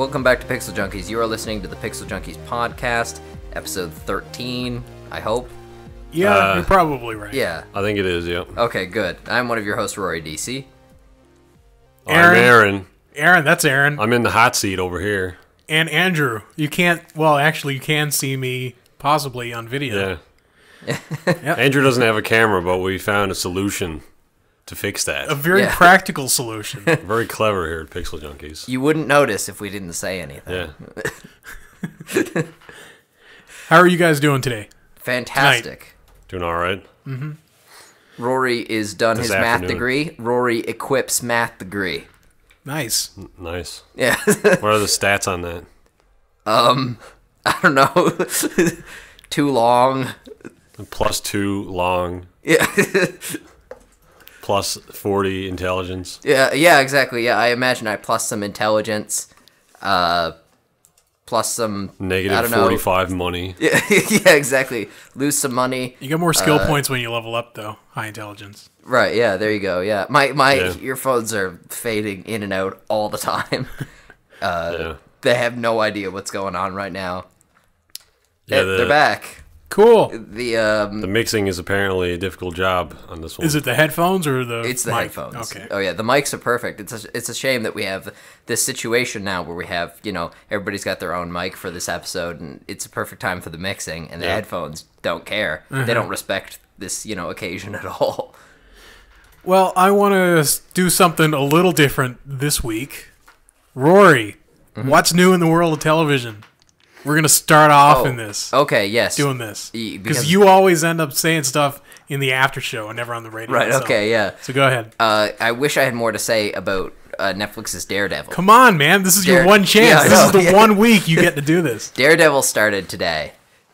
welcome back to Pixel Junkies. You are listening to the Pixel Junkies podcast, episode 13, I hope. Yeah, you're probably right. Yeah. I think it is, yep. Okay, good. I'm one of your hosts, Rory DC. I'm Aaron. Aaron, that's Aaron. I'm in the hot seat over here. And Andrew. You can't, well, actually, you can see me possibly on video. Yeah. Yep. Andrew doesn't have a camera, but we found a solution to fix that. A very practical solution. Very clever here at Pixel Junkies. You wouldn't notice if we didn't say anything. Yeah. How are you guys doing today? Fantastic. Tonight. Doing all right? Mm-hmm. Rory is done This his math afternoon. degree. Rory equips math degree. Nice. Nice. Yeah. What are the stats on that? I don't know. Too long. +2 long, Yeah. +40 intelligence. Yeah, exactly. Yeah, I imagine I plus some intelligence, plus some I Negative don't know. 45 money. Yeah, yeah, exactly. Lose some money. You get more skill points when you level up, though. High intelligence. Right, yeah, there you go. Yeah. My Yeah. earphones are fading in and out all the time. Yeah. They have no idea what's going on right now. Yeah, They're back. Cool. The mixing is apparently a difficult job on this one. Is it the headphones or the It's the mic? headphones. Okay. Oh yeah, the mics are perfect. It's a shame that we have this situation now where we have, everybody's got their own mic for this episode, and it's a perfect time for the mixing, and the headphones don't care. They don't respect this, occasion at all. Well, I want to do something a little different this week. Rory, what's new in the world of television? We're going to start off in this. Okay, yes. Doing this. Because Because you always end up saying stuff in the after show and never on the radio. Right, so- okay, yeah. So go ahead. I wish I had more to say about Netflix's Daredevil. Come on, man. This is your Dare- one chance. Yeah, I This is know, the yeah. 1 week you get to do this. Daredevil started today,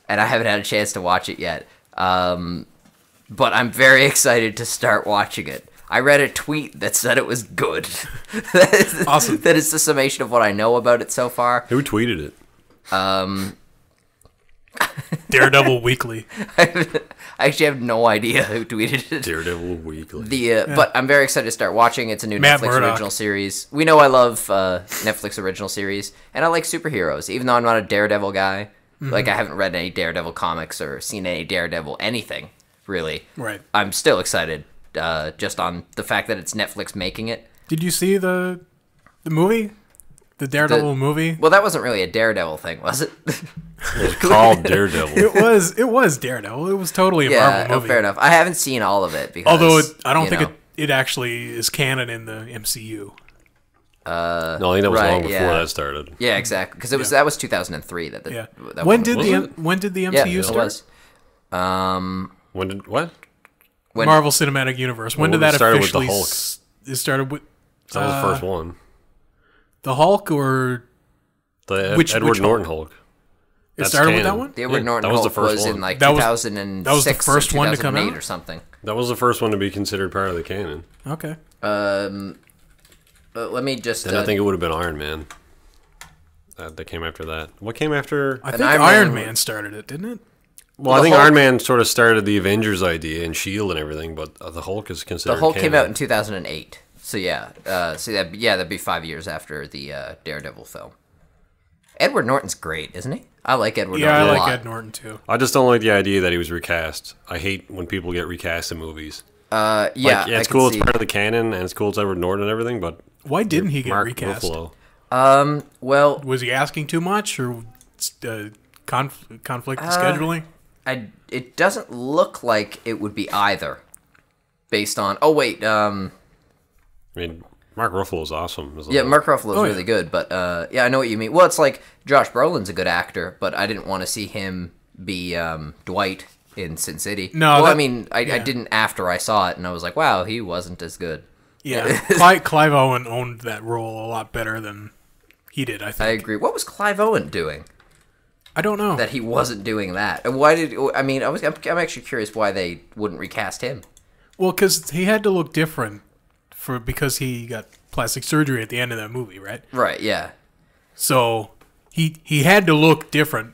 and I haven't had a chance to watch it yet. But I'm very excited to start watching it. I read a tweet that said it was good. Awesome. That is the summation of what I know about it so far. Who tweeted it? Daredevil Weekly. I actually have no idea who tweeted it. Daredevil Weekly. But I'm very excited to start watching. It's a new Matt Netflix Murdock. original series. We know I love Netflix original series, and I like superheroes, even though I'm not a Daredevil guy. Like, I haven't read any Daredevil comics or seen any Daredevil anything, really. Right. I'm still excited just on the fact that it's Netflix making it. Did you see the movie? The Daredevil movie? Well, that wasn't really a Daredevil thing, was it? It was called Daredevil. It was Daredevil. It was totally a Yeah, Marvel movie. fair enough. I haven't seen all of it because Although I don't you think know. it actually is canon in the MCU. No, I think that was Right, long before yeah. that started. Yeah, exactly. Because that was 2003. That When one did was. the Yeah, MCU it start? was. When did what? When Marvel Cinematic Universe. When did Well, that it started with the officially? Hulk. It started with That was the first one. the Hulk, or The which Edward Norton Hulk. it That's started with that canon. one? The Edward Yeah, Norton that was the Hulk first was one. in like That was- 2006 that was the first or one to come 2008 out? or something. That was the first one to be considered part of the canon. Okay. Let me just. Then I think it would have been Iron Man. That came after that. What came after? I think Iron Iron Man- Man started it, didn't it? Well, I the think Hulk- Iron Man sort of started the Avengers idea and Shield and everything, but the Hulk is considered. the Hulk came canon. out in 2008. So yeah, that'd be 5 years after the Daredevil film. Edward Norton's great, isn't he? I like Edward Yeah, Norton I a like lot. Ed Norton too. I just don't like the idea that he was recast. I hate when people get recast in movies. Yeah, Like, I it's can cool. see. It's part of the canon, and it's cool. It's Edward Norton and everything, but Why didn't he get Mark recast? Ruffalo. Well, Was he asking too much, or conflict in scheduling? it doesn't look like it would be either, based on. Oh wait, I mean, Mark Ruffalo's awesome. as a yeah, Hulk. Mark Ruffalo's Oh, yeah. really good, but yeah, I know what you mean. Well, it's like Josh Brolin's a good actor, but I didn't want to see him be Dwight in Sin City. No, well, that- I mean, I yeah. didn't after I saw it, and I was like, wow, he wasn't as good. Yeah, Clive Owen owned that role a lot better than he did, I I think. agree. What was Clive Owen doing I don't know. that he wasn't doing that? And why did? I mean, I'm actually curious why they wouldn't recast him. Well, because he had to look different because he got plastic surgery at the end of that movie, right? Right? Yeah. So he had to look different.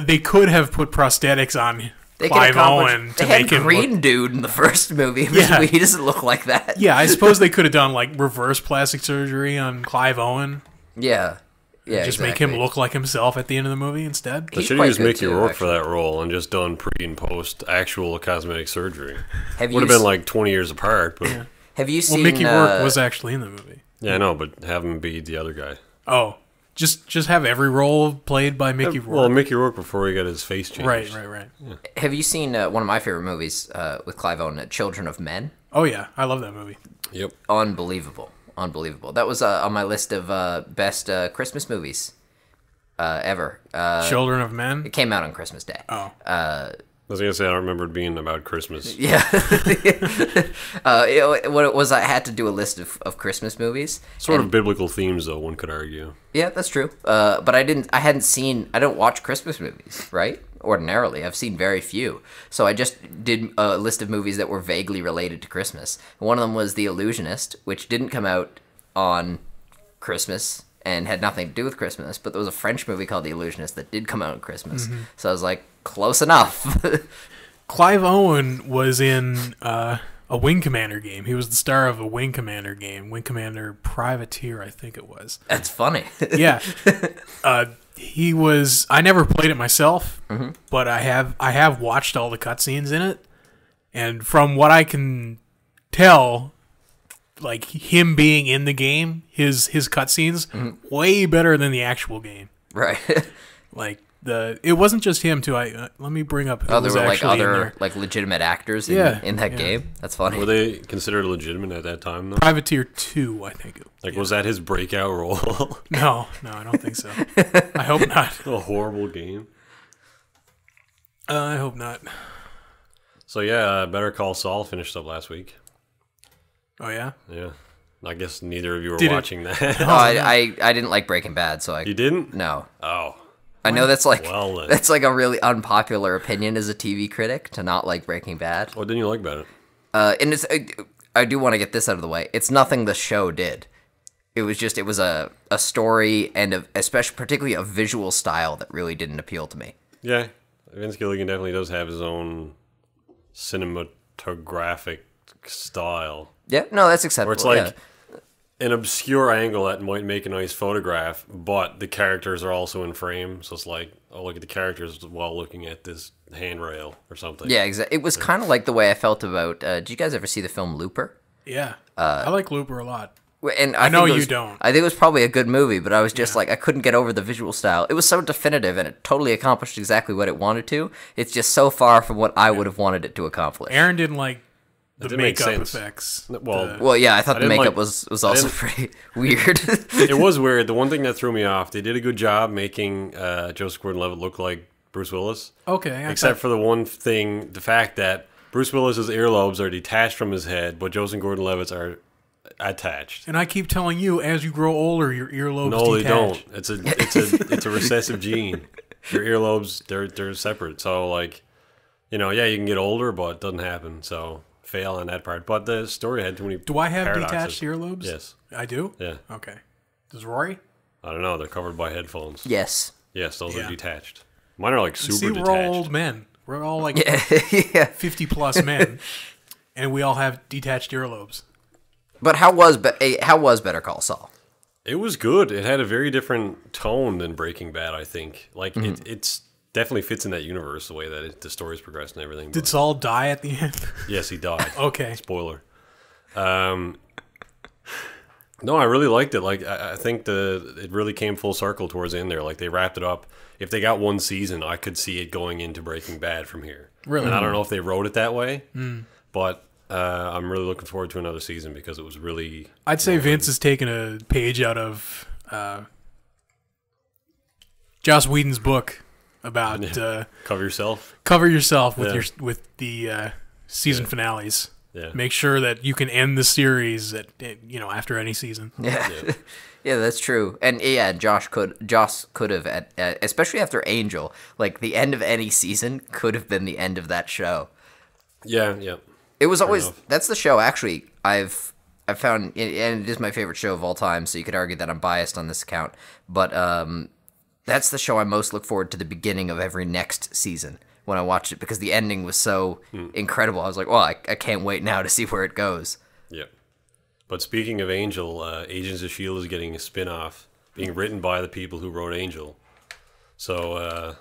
They could have put prosthetics on They Clive can accomplish. Owen They to had make him Green look. Dude in the first movie. Yeah. He doesn't look like that. Yeah, I suppose they could have done like reverse plastic surgery on Clive Owen. Yeah. Yeah, just make him look like himself at the end of the movie instead. They should have used Mickey Rourke for that role and just done pre and post actual cosmetic surgery. Would have been like 20 years apart, but have you seen? Well, Mickey Rourke was actually in the movie. Yeah, I know, but have him be the other guy. Oh, just have every role played by Mickey Rourke. Well, Mickey Rourke before he got his face changed. Right. Yeah. Have you seen one of my favorite movies with Clive Owen, Children of Men? Oh yeah, I love that movie. Yep. Unbelievable. That was on my list of best Christmas movies ever. Children of Men. It came out on Christmas Day. Oh. I was gonna say I don't remember it being about Christmas. Yeah. What it was, I had to do a list of Christmas movies. Sort of biblical themes, though, one could argue. Yeah, that's true. But I don't watch Christmas movies, right? Ordinarily, I've seen very few. So I just did a list of movies that were vaguely related to Christmas. One of them was The Illusionist, which didn't come out on Christmas and had nothing to do with Christmas, but there was a French movie called The Illusionist that did come out on Christmas. Mm-hmm. So I was like, close enough. Clive Owen was in a Wing Commander game. He was the star of a Wing Commander game, Wing Commander Privateer, I think it was. That's funny. Yeah. He was. I never played it myself, but I have watched all the cutscenes in it, and from what I can tell, like him being in the game, his cutscenes way better than the actual game. Right. Like it wasn't just him too. Let me bring up. There were like other like legitimate actors in that game. That's funny. Were they considered legitimate at that time though? Privateer 2, I think. Was that his breakout role? No, I don't think so. I hope not. A horrible game. I hope not. So yeah, Better Call Saul finished up last week. Oh yeah. Yeah. I guess neither of you were watching that. No, I didn't like Breaking Bad, so You didn't? No. Oh. I know that's like then. That's like a really unpopular opinion as a TV critic to not like Breaking Bad. What didn't you like about it? And I do want to get this out of the way. It's nothing the show did. It was a story and especially particularly a visual style that really didn't appeal to me. Yeah, Vince Gilligan definitely does have his own cinematographic style. Yeah, no, that's acceptable. Where it's like an obscure angle that might make a nice photograph, but the characters are also in frame. So it's like, oh, look at the characters while looking at this handrail or something. Yeah, exactly. It was kind of like the way I felt about. Did you guys ever see the film Looper? Yeah, I like Looper a lot. And I know you don't. I think it was probably a good movie, but I was just like, I couldn't get over the visual style. It was so definitive, and it totally accomplished exactly what it wanted to. It's just so far from what I would have wanted it to accomplish. Aaron didn't like the makeup effects. Well, yeah, I thought the makeup was also pretty weird. It was weird. The one thing that threw me off, they did a good job making Joseph Gordon-Levitt look like Bruce Willis. Okay. Except for the one thing, the fact that Bruce Willis's earlobes are detached from his head, but Joseph Gordon-Levitt's are attached. And I keep telling you, as you grow older, your earlobes No, detach. they don't. It's a recessive gene. Your earlobes, they're separate. So like, you can get older, but it doesn't happen. So fail on that part. But the story had too many. Do I have paradoxes. detached earlobes? Yes. I do? Yeah. Okay. Does Rory? I don't know. They're covered by headphones. Yes. Yes, those are detached. Mine are like super detached. We're all old men. We're all like 50 plus men, and we all have detached earlobes. But how was Better Call Saul? It was good. It had a very different tone than Breaking Bad, I think. Like it's definitely fits in that universe the way that the story's progressed and everything. Did Saul die at the end? Yes, he died. Okay. Spoiler. No, I really liked it. Like I think it really came full circle towards the end there. Like they wrapped it up. If they got one season, I could see it going into Breaking Bad from here. Really? And I don't know if they wrote it that way, but I'm really looking forward to another season because it was really... I'd say Vince has taken a page out of Joss Whedon's book about cover yourself with the season finales. Yeah. Make sure that you can end the series after any season. Yeah. Yeah, that's true. And yeah, Josh could have, especially after Angel, like the end of any season could have been the end of that show. Yeah. It was always, that's the show actually I've found, and it is my favorite show of all time, so you could argue that I'm biased on this account, but that's the show I most look forward to the beginning of every next season when I watched it, because the ending was so incredible. I was like, well, I can't wait now to see where it goes. Yeah. But speaking of Angel, Agents of S.H.I.E.L.D. is getting a spin-off being written by the people who wrote Angel. So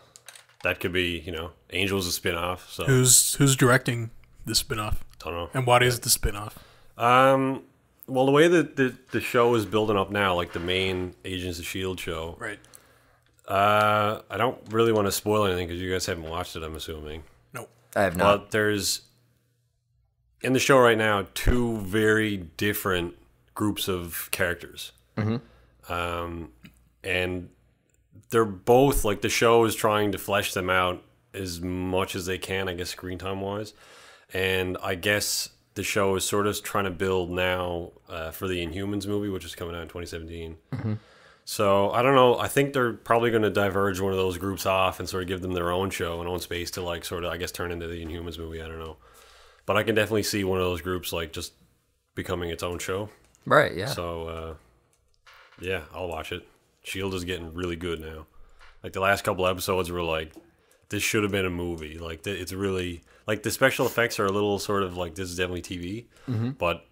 that could be, Angel's a spin-off. So Who's directing the spin-off? Don't know. And what is the spin-off? Well, the way that the show is building up now, like the main Agents of S.H.I.E.L.D. show, Right. I don't really want to spoil anything because you guys haven't watched it, I'm assuming. No. I have not. But there's, in the show right now, two very different groups of characters. And they're both, like, the show is trying to flesh them out as much as they can, I guess, screen time-wise. And I guess the show is sort of trying to build now for the Inhumans movie, which is coming out in 2017. So, I don't know. I think they're probably going to diverge one of those groups off and sort of give them their own show and own space to, like, sort of, I guess, turn into the Inhumans movie. I don't know. But I can definitely see one of those groups, like, just becoming its own show. Right, yeah. So, yeah, I'll watch it. S.H.I.E.L.D. is getting really good now. Like, the last couple episodes were like, this should have been a movie. Like, it's really... Like, the special effects are a little sort of like, this is definitely TV. But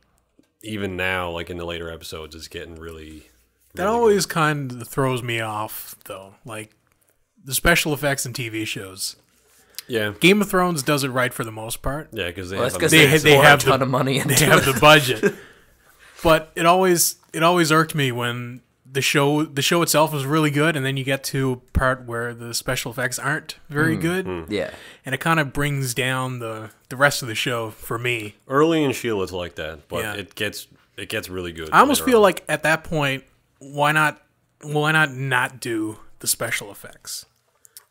even now, like, in the later episodes, it's getting really... That always kind of throws me off, though. Like, the special effects in TV shows. Yeah. Game of Thrones does it right for the most part. Yeah, because they Well, have... that's 'cause They pour have a ton of money into They have it. the budget. But it always irked me when the show itself was really good, and then you get to a part where the special effects aren't very good. Yeah. And it kind of brings down the rest of the show for me. Early in S.H.I.E.L.D. it's like that, but Yeah. it gets really good. I almost later feel on. like at that point, why not do the special effects?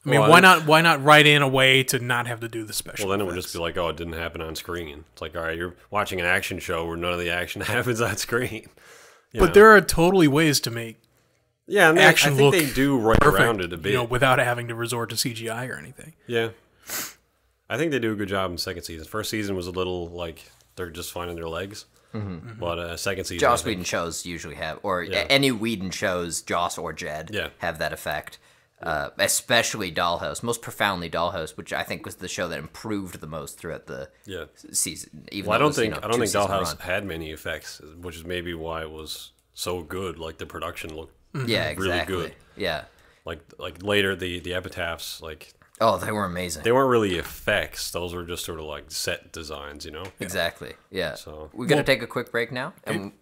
I mean, Well, why not write in a way to not have to do the special Well, then it effects? would just be like, oh, it didn't happen on screen. It's like, all right, you're watching an action show where none of the action happens on screen. You But know? there are totally ways to make yeah, and action I think look they do right perfect, around it a bit. without having to resort to CGI or anything. Yeah. I think they do a good job in the second season. First season was a little like they're just finding their legs. But second season... Joss I think- Whedon shows usually have, or Yeah. any Whedon shows, Joss or Jed, Yeah. have that effect. Especially Dollhouse, most profoundly Dollhouse, which I think was the show that improved the most throughout the Yeah. season. Even Well, I though it don't was, think two-season Dollhouse run. had many effects, which is maybe why it was so good. Like the production looked Yeah, really exactly. good. Yeah. Like later the epitaphs, like Oh, they were amazing. they weren't really effects. Those were just sort of like set designs, you know. Exactly. Yeah. So- We're gonna take a quick break now. And,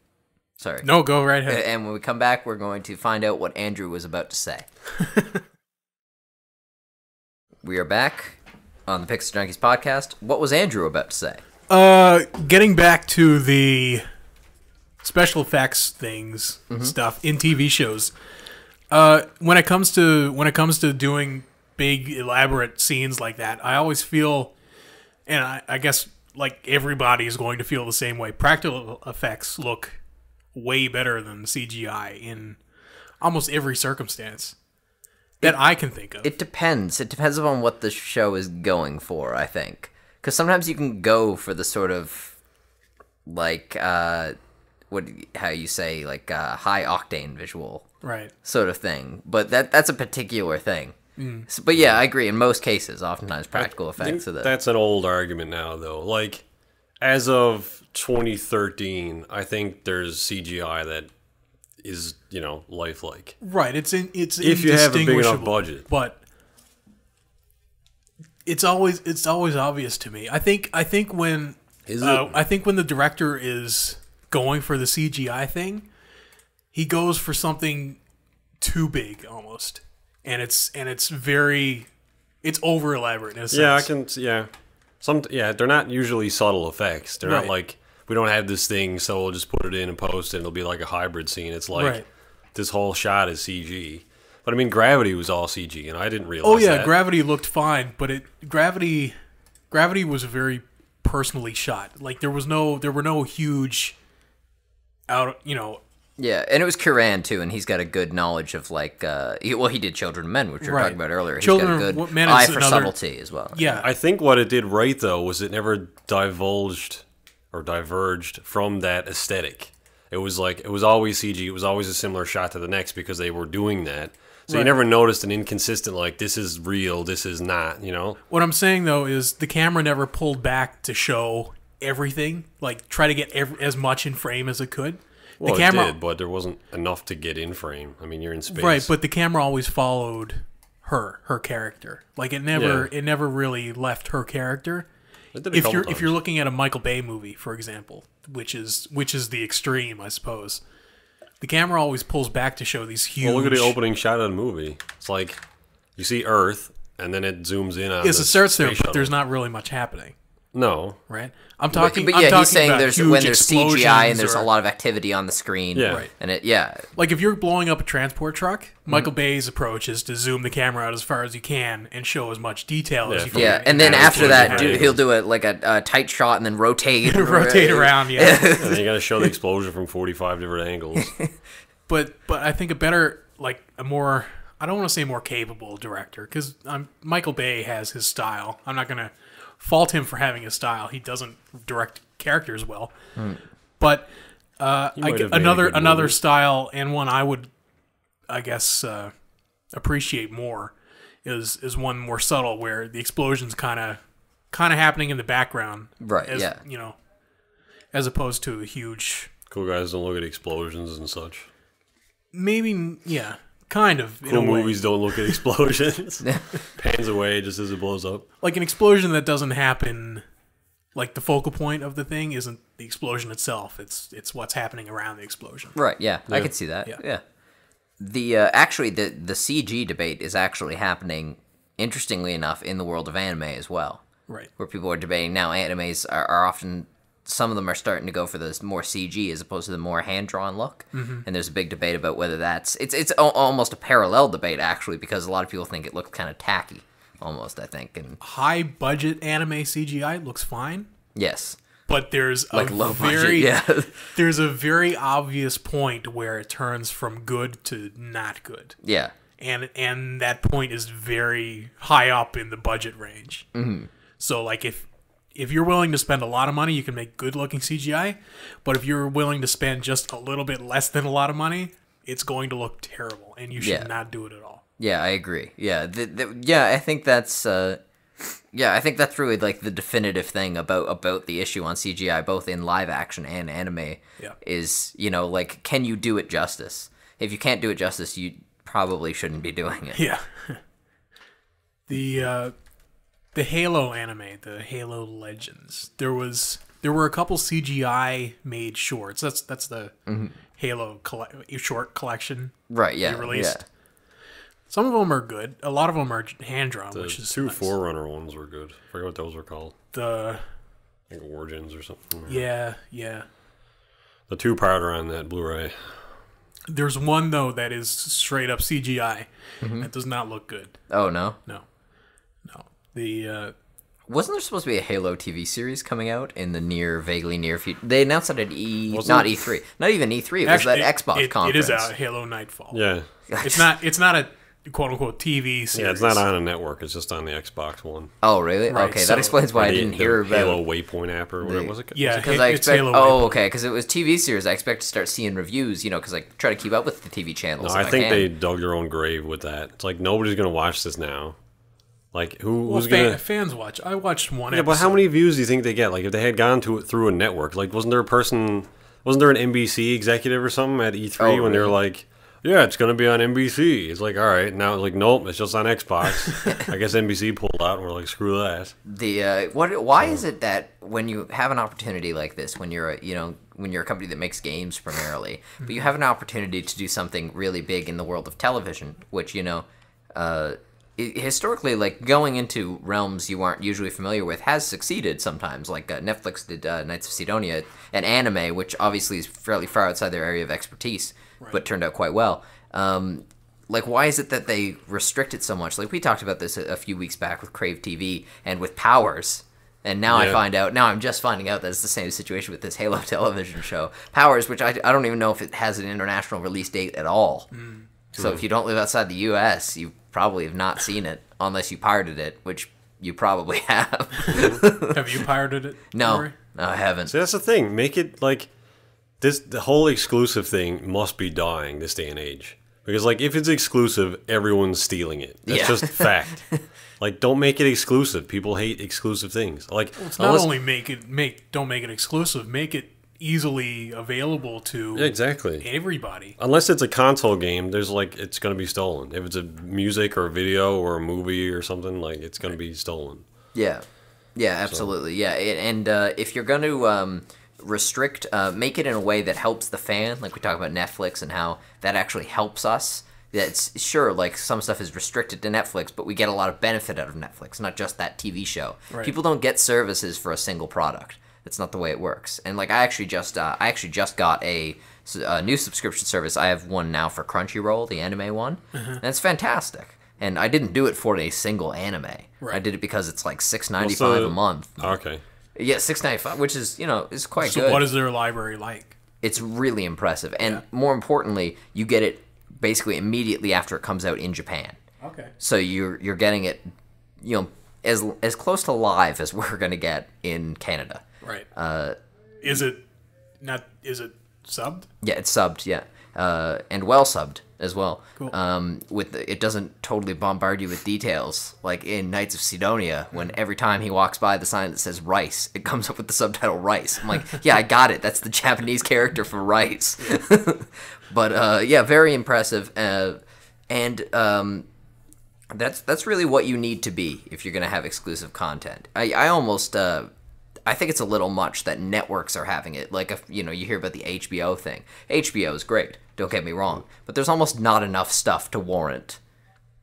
sorry. No, go right ahead. And when we come back, we're going to find out what Andrew was about to say. We are back on the Pixel Junkies podcast. What was Andrew about to say? Getting back to the special effects things stuff in TV shows. When it comes to doing big elaborate scenes like that, I always feel, and I guess like everybody is going to feel the same way. Practical effects look way better than CGI in almost every circumstance that I can think of. It depends. It depends upon what the show is going for, I think. Because sometimes you can go for the sort of, like, how you say, like, high octane visual Right. sort of thing. But that's a particular thing. So, but yeah, I agree. In most cases, oftentimes practical I effects think are the... that's an old argument now, though. Like, as of 2013, I think there's CGI that is, lifelike. Right, it's If you have a big enough indistinguishable, budget. but it's always obvious to me. I think when Is it? I think when the director is going for the CGI thing, he goes for something too big almost, and it's over elaborate in a sense. Yeah, I can. Yeah, they're not usually subtle effects. They're not Right. like we don't have this thing, so we'll just put it in and post it. And it'll be like a hybrid scene. It's like Right. this whole shot is CG. But I mean, Gravity was all CG, and I didn't realize. Oh yeah, that. Gravity looked fine, but Gravity was very personally shot. Like there were no huge Yeah, and it was Curran, too, and he's got a good knowledge of, like... he did Children of Men, which we were Right. talking about earlier. Children he's got a of good Men eye is for another- subtlety as well. yeah. I think what it did right though was it never diverged from that aesthetic. It was always CG. It was always a similar shot to the next because they were doing that. So you Right. never noticed an inconsistent like this is real, this is not. What I'm saying though is the camera never pulled back to show everything, like try to get as much in frame as it could. Well, the camera it did, but there wasn't enough to get in frame. I mean, you're in space. right, but the camera always followed her character. Like it never really left her character. It did a couple If times. you're looking at a Michael Bay movie, for example, which is the extreme, I suppose, the camera always pulls back to show these huge. Well, look at the opening shot of the movie. It's like you see Earth, and then it zooms in on. Yes, it starts there, space but shuttle. there's not really much happening. No. Right? I'm talking. But I'm yeah, talking he's saying about there's huge when there's CGI and explosions there's or- a lot of activity on the screen. Yeah. Right. And Like if you're blowing up a transport truck, Michael Bay's approach is to zoom the camera out as far as you can and show as much detail as you can. Yeah, and then Yeah, after that, explosion he'll do a tight shot and then rotate. rotate around. Yeah. And then you got to show the explosion from 45 different angles. But I think a better, like a more, I don't want to say more capable director, because Michael Bay has his style. I'm not going to fault him for having his style. He doesn't direct characters well. But might have made a another good movie. style, and one I would, I guess, appreciate more is one more subtle, where the explosion's kind of happening in the background. Right, As, yeah. You know, as opposed to a huge, Cool guys don't look at explosions and such. maybe, yeah. Kind of. in Cool a way. movies don't look at explosions. Pans away just as it blows up. Like an explosion that doesn't happen, like the focal point of the thing isn't the explosion itself. It's what's happening around the explosion. Right. Yeah, I can see that. Yeah. Yeah. The actually the CG debate is actually happening, interestingly enough, in the world of anime as well, Right. where people are debating now. Animes are often, some of them are starting to go for this more CG as opposed to the more hand-drawn look. And there's a big debate about whether that's it's almost a parallel debate actually, because a lot of people think it looks kind of tacky, almost. I think, and High budget anime CGI looks fine, yes, but there's like a low very budget, yeah, there's a very obvious point where it turns from good to not good. yeah. And that point is very high up in the budget range. So like if you're willing to spend a lot of money, you can make good looking CGI. But if you're willing to spend just a little bit less than a lot of money, it's going to look terrible, and you should Yeah. not do it at all. Yeah, I agree. Yeah, I think that's I think that's really like the definitive thing about the issue on CGI, both in live action and anime. Yeah. Is, like, can you do it justice? If you can't do it justice, you probably shouldn't be doing it. Yeah. The Halo anime, the Halo Legends. There were a couple CGI made shorts. That's the Halo short collection. Right. Yeah. They released. Yeah. Some of them are good. A lot of them are hand drawn, The which is two nice. Forerunner ones were good. I forget what those were called. The Like Origins or something. yeah. The two-parter on that Blu-ray. There's one though that is straight up CGI. That does not look good. Oh no. No. The Wasn't there supposed to be a Halo TV series coming out in the vaguely near future? They announced it at Wasn't not it? E3, not even E3. It was actually, that Xbox conference. It is out. Halo Nightfall. Yeah. It's not a quote unquote TV series. Yeah, it's not on a network. It's just on the Xbox One. Oh really? Right, Okay, so- that explains why I The- didn't the hear about. Halo Waypoint app or whatever was it? Yeah, Because I it's expect. Halo Oh, Waypoint. okay. Because it was TV series. I expect to start seeing reviews. Because I try to keep up with the TV channels. No, if I think can. they dug their own grave with that. It's like nobody's gonna watch this now. Like Well, who's gonna? fans watch. I watched one Yeah, episode. but how many views do you think they get? Like if they had gone to it through a network, like wasn't there an NBC executive or something at E3 Oh, when they were really? like, yeah, it's gonna be on NBC. It's like, all right, now it's like, nope, it's just on Xbox. I guess NBC pulled out and we're like, screw that. Why is it that when you have an opportunity like this, when you're a company that makes games primarily, but you have an opportunity to do something really big in the world of television, which historically, like going into realms you aren't usually familiar with, has succeeded sometimes. Like Netflix did Knights of Sidonia, an anime which obviously is fairly far outside their area of expertise, but turned out quite well. Like, why is it that they restrict it so much? Like, we talked about this a few weeks back with Crave TV and with Powers. And now I'm just finding out that it's the same situation with this Halo television show. Powers, which I don't even know if it has an international release date at all. So if you don't live outside the U.S., you probably have not seen it, unless you pirated it, which you probably have. Have you pirated it? No, Rory? I haven't. See, that's the thing. Make it like this. The whole exclusive thing must be dying this day and age. Because like if it's exclusive, everyone's stealing it. That's Yeah. just fact. Like don't make it exclusive. People hate exclusive things. Like It's not only don't make it exclusive, make it easily available to Exactly. everybody. Unless it's a console game, there's like it's gonna be stolen. If it's a music or a video or a movie or something, like it's gonna be stolen. Yeah, yeah, absolutely. Yeah, and if you're going to restrict, make it in a way that helps the fan, like we talk about Netflix and how that actually helps us. That's sure, like some stuff is restricted to Netflix, but we get a lot of benefit out of Netflix, not just that TV show. Right. People don't get services for a single product. That's not the way it works. And like I actually just got a new subscription service. I have one now for Crunchyroll, the anime one, and it's fantastic. And I didn't do it for a single anime. Right. I did it because it's like $6.95 a month. Okay. Yeah, $6.95, which is is quite good. So what is their library like? It's really impressive, and more importantly, you get it basically immediately after it comes out in Japan. Okay. So you're getting it, as close to live as we're gonna get in Canada. Right. Is it subbed? Yeah, it's subbed. Yeah, and well subbed as well. Cool. It doesn't totally bombard you with details like in Knights of Sidonia, when every time he walks by the sign that says rice, it comes up with the subtitle rice. I'm like, yeah, I got it. That's the Japanese character for rice. But yeah, very impressive, and that's really what you need to be if you're gonna have exclusive content. I think it's a little much that networks are having it. Like, if you hear about the HBO thing. HBO is great, don't get me wrong, but there's almost not enough stuff to warrant.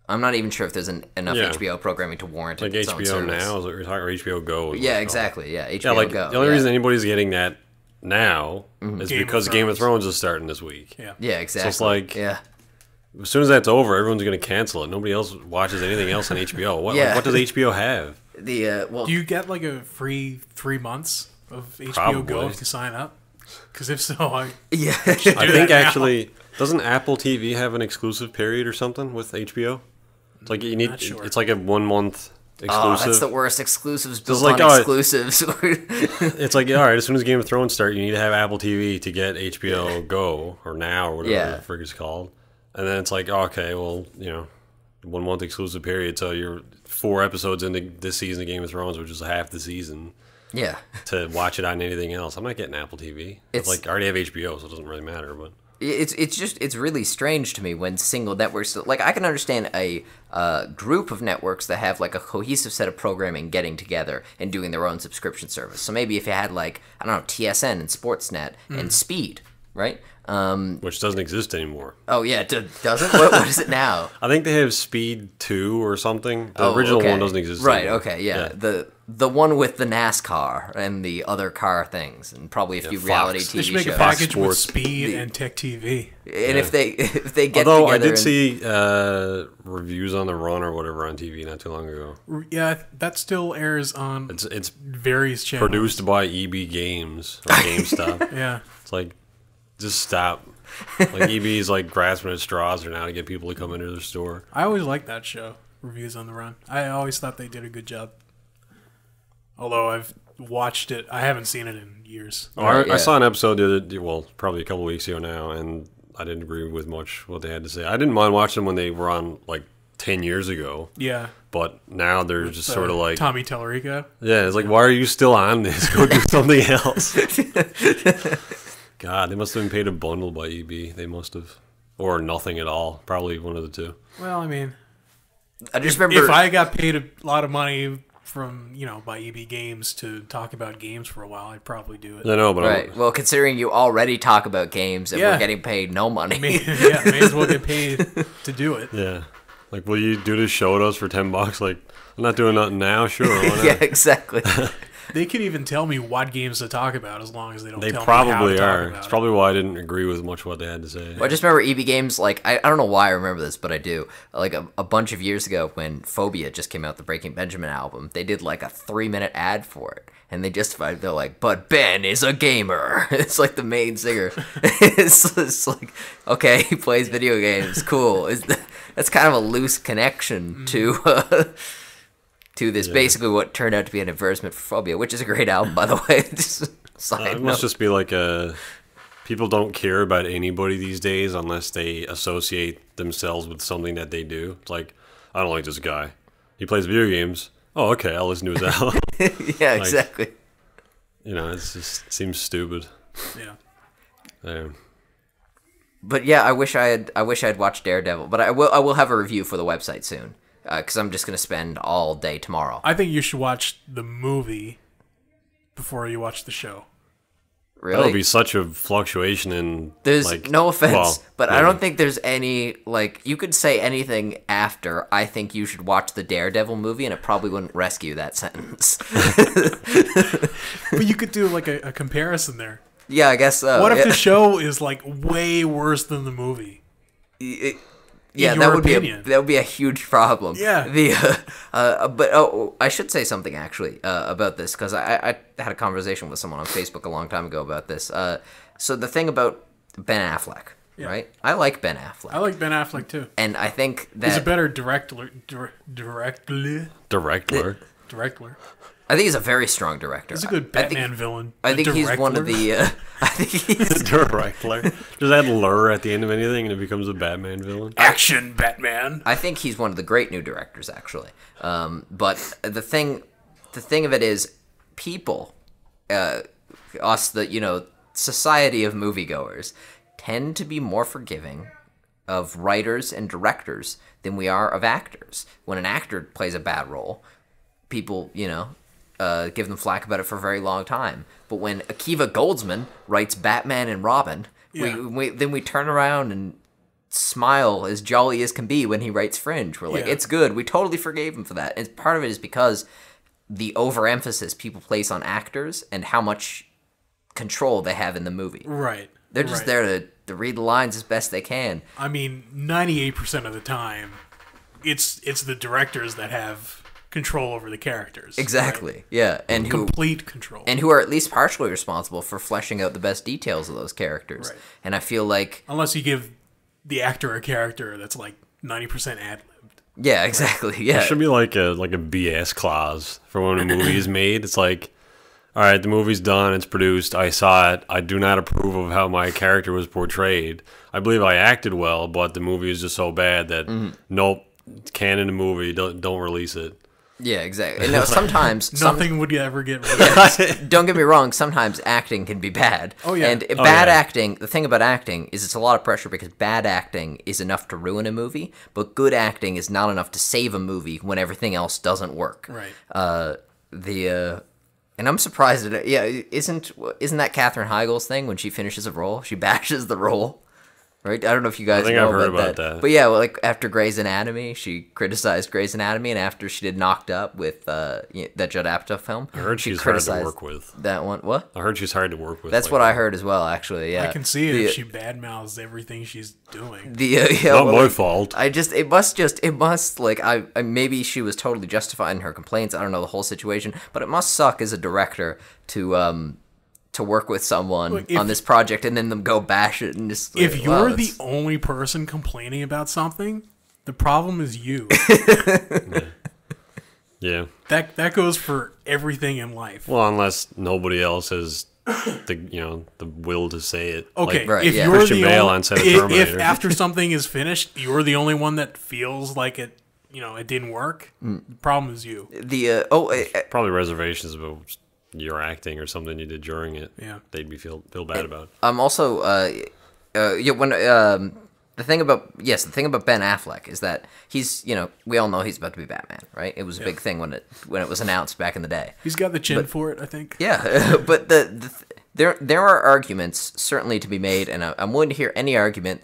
I'm not even sure if there's enough HBO programming to warrant like its own HBO service. Now is what you're talking, or HBO Go. Yeah, exactly. Yeah, HBO Yeah, like Go. the only reason anybody's getting that now is Game of because Game of Thrones. Thrones is starting this week. Yeah. Yeah, exactly. So it's like, yeah. as soon as that's over, everyone's going to cancel it. Nobody else watches anything else on HBO. What does HBO have? Well, Do you get like a free 3 months of HBO Probably. Go if you sign up? Because if so, yeah. I think now. actually, doesn't Apple TV have an exclusive period or something with HBO? It's like you need. Not sure. It's like a 1 month exclusive. Oh, that's the worst. Exclusives built like, on oh, exclusives. It's like, all right, as soon as Game of Thrones start, you need to have Apple TV to get HBO Go or Now or whatever the frig is called. And then it's like, okay, well, 1 month exclusive period. So you're 4 episodes into this season of Game of Thrones, which is half the season. Yeah. To watch it on anything else. I'm not getting Apple TV. It's like I already have HBO, so it doesn't really matter. But it's really strange to me when single networks, like I can understand a group of networks that have like a cohesive set of programming getting together and doing their own subscription service. So maybe if you had like, I don't know, TSN and Sportsnet and Speed, right? which doesn't exist anymore. Oh yeah, doesn't? What is it now? I think they have Speed 2 or something. The original one doesn't exist Right, anymore. okay, yeah. The one with the NASCAR and the other car things, and probably a few Fox. reality They TV should make shows. a package with Sports. Speed and Tech TV. And if they get Although I together did see reviews on The Run or whatever on TV not too long ago. Yeah, that still airs on It's various channels. produced by EB Games or GameStop. Yeah. It's like, just stop. Like EB's like grasping at straws right now to get people to come into their store. I always liked that show, Reviews on the Run. I always thought they did a good job. Although I've watched it, I haven't seen it in years. I saw an episode probably a couple weeks ago now, and I didn't agree with much what they had to say. I didn't mind watching them when they were on like 10 years ago. Yeah. But now they're just sort of like... Tommy Tellerico. Yeah, it's like, why are you still on this? Go do something else. God, they must have been paid a bundle by EB. They must have. Or nothing at all. Probably one of the two. Well, I mean... I just remember... If I got paid a lot of money from, by EB Games to talk about games for a while, I'd probably do it. I know, but Right. Well, considering you already talk about games and we're getting paid no money. May as well get paid to do it. Yeah. Like, will you do this show to us for $10? Like, I'm not doing nothing now. Sure. Why not? Yeah, exactly. They could even tell me what games to talk about as long as they don't They tell probably me how to talk are. about It's it. probably why I didn't agree with much what they had to say. Well, I just remember EB Games, like, I don't know why I remember this, but I do. Like, a bunch of years ago when Phobia just came out, the Breaking Benjamin album, they did, like, a 3-minute ad for it. And they justified, they're like, but Ben is a gamer. It's like the main singer. It's like, okay, he plays video games, cool. That's kind of a loose connection to this, basically what turned out to be an advertisement for Phobia, which is a great album, by the way. Just side It must just be like people don't care about anybody these days unless they associate themselves with something that they do. It's like, I don't like this guy. He plays video games. Oh, okay, I'll listen to his album. Yeah, exactly. It just seems stupid. Yeah. But yeah, I wish I had watched Daredevil. But I will have a review for the website soon because I'm just gonna spend all day tomorrow. I think you should watch the movie before you watch the show. Really? That'll be such a fluctuation in. There's like, no offense, well, but maybe. I don't think there's any, like, you could say anything after. I think you should watch the Daredevil movie, and it probably wouldn't rescue that sentence. But you could do like a comparison there. Yeah, I guess so. What if the show is like way worse than the movie? Yeah, in that your would opinion? be that would be a huge problem. Yeah. But I should say something actually about this because I had a conversation with someone on Facebook a long time ago about this. So the thing about Ben Affleck, right? I like Ben Affleck. I like Ben Affleck too. And I think that He's a better director. Director. I think he's a very strong director. He's a good Batman villain. I think he's one of the. I think he's Director. Does that lure at the end of anything and it becomes a Batman villain? Action Batman. I think he's one of the great new directors, actually. But the thing of it is, people, us, the society of moviegoers, tend to be more forgiving of writers and directors than we are of actors. When an actor plays a bad role, people, give them flack about it for a very long time. But when Akiva Goldsman writes Batman and Robin, then we turn around and smile as jolly as can be when he writes Fringe. We're like, it's good. We totally forgave him for that. And part of it is because the overemphasis people place on actors and how much control they have in the movie. Right. They're just there to read the lines as best they can. I mean, 98% of the time, it's the directors that have control over the characters. Exactly. Right? Yeah, and complete control. And who are at least partially responsible for fleshing out the best details of those characters. Right. And I feel like unless you give the actor a character that's like 90% ad-libbed. Yeah, exactly. Yeah. There should be like a BS clause for when a movie is made. It's like, all right, the movie's done, it's produced, I saw it, I do not approve of how my character was portrayed. I believe I acted well, but the movie is just so bad that nope, canon the movie, don't release it. Yeah, exactly. And sometimes nothing would ever get released. Don't get me wrong, sometimes acting can be bad. Oh yeah. And bad acting, the thing about acting is it's a lot of pressure because bad acting is enough to ruin a movie, but good acting is not enough to save a movie when everything else doesn't work. Right. And I'm surprised at it. Yeah, isn't that Katherine Heigl's thing when she finishes a role? She bashes the role. Right? I don't know if you guys know about that. But yeah, like after Grey's Anatomy, she criticized Grey's Anatomy, and after she did Knocked Up with that Judd Apatow film, I heard she's hard to work with. That one, what? I heard she's hard to work with. That's what I heard as well, actually. Yeah, I can see it if she badmouths everything she's doing. Not my fault. It must like I maybe she was totally justified in her complaints. I don't know the whole situation, but it must suck as a director to work with someone on this project and then them go bash it and just. If you're the only person complaining about something, the problem is you. Yeah. That goes for everything in life. Well, unless nobody else has the will to say it. Okay, like, if yeah. you're Christian the Bale only, on set of Terminator. if after something is finished, you're the only one that feels like it, it didn't work. The problem is you. Probably reservations about your acting or something you did during it. Yeah, they'd be feel bad about. I'm also the thing about Ben Affleck is that he's we all know he's about to be Batman, right? It was a big thing when it was announced back in the day. He's got the chin for it, I think. Yeah, but there are arguments certainly to be made, and I'm willing to hear any argument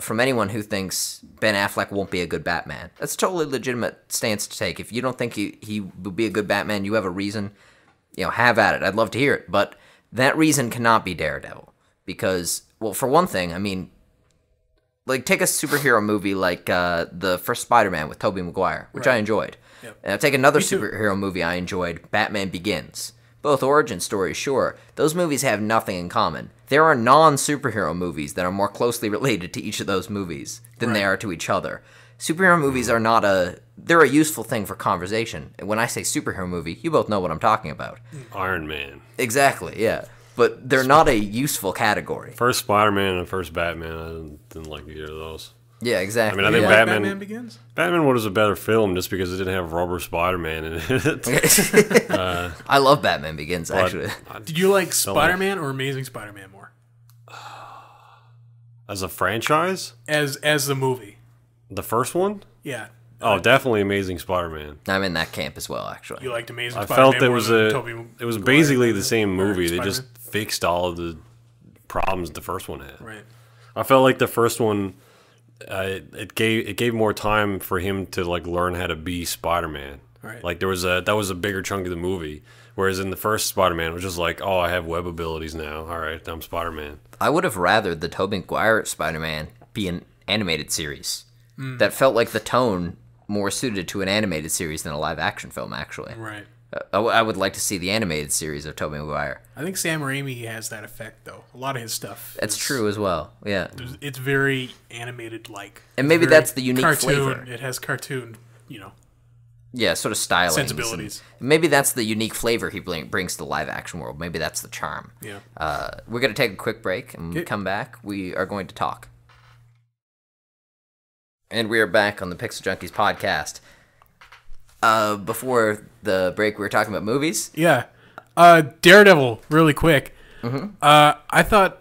from anyone who thinks Ben Affleck won't be a good Batman. That's a totally legitimate stance to take. If you don't think he will be a good Batman, you have a reason. Have at it. I'd love to hear it. But that reason cannot be Daredevil. Because, well, for one thing, I mean, like, take a superhero movie like the first Spider-Man with Tobey Maguire, which I enjoyed. Yep. And take another superhero movie I enjoyed, Batman Begins. Both origin stories, sure. Those movies have nothing in common. There are non-superhero movies that are more closely related to each of those movies than they are to each other. Superhero movies are not they're a useful thing for conversation. And when I say superhero movie, you both know what I'm talking about. Iron Man. Exactly, yeah. But they're not a useful category. First Spider-Man and first Batman, I didn't like either of those. Yeah, exactly. I mean, I think You like Batman Begins? Batman was a better film just because it didn't have rubber Spider-Man in it. I love Batman Begins, actually. Did you like Spider-Man or Amazing Spider-Man more? As a franchise? As the movie? The first one? Yeah. Oh, definitely Amazing Spider-Man. I'm in that camp as well, actually. You liked Amazing I Spider-Man felt it more was than Tobey it was Maguire basically than the same movie. They Spider-Man? just fixed all of the problems the first one had. Right. I felt like the first one, it gave more time for him to like learn how to be Spider-Man. Right. Like that was a bigger chunk of the movie. Whereas in the first Spider-Man, it was just like, oh, I have web abilities now. All right, I'm Spider-Man. I would have rathered the Tobey Maguire Spider-Man be an animated series. That felt like the tone more suited to an animated series than a live-action film, actually. Right. I would like to see the animated series of Tobey Maguire. I think Sam Raimi has that effect, though. A lot of his stuff. That's true as well, yeah. It's very animated-like. And maybe that's the unique cartoon. flavor. It has cartoon, Yeah, sort of styling. sensibilities. Maybe that's the unique flavor he brings to the live-action world. Maybe that's the charm. Yeah. We're going to take a quick break, and when we Okay. come back, we are going to talk. And we are back on the Pixel Junkies podcast. Before the break, we were talking about movies. Yeah. Daredevil, really quick. I thought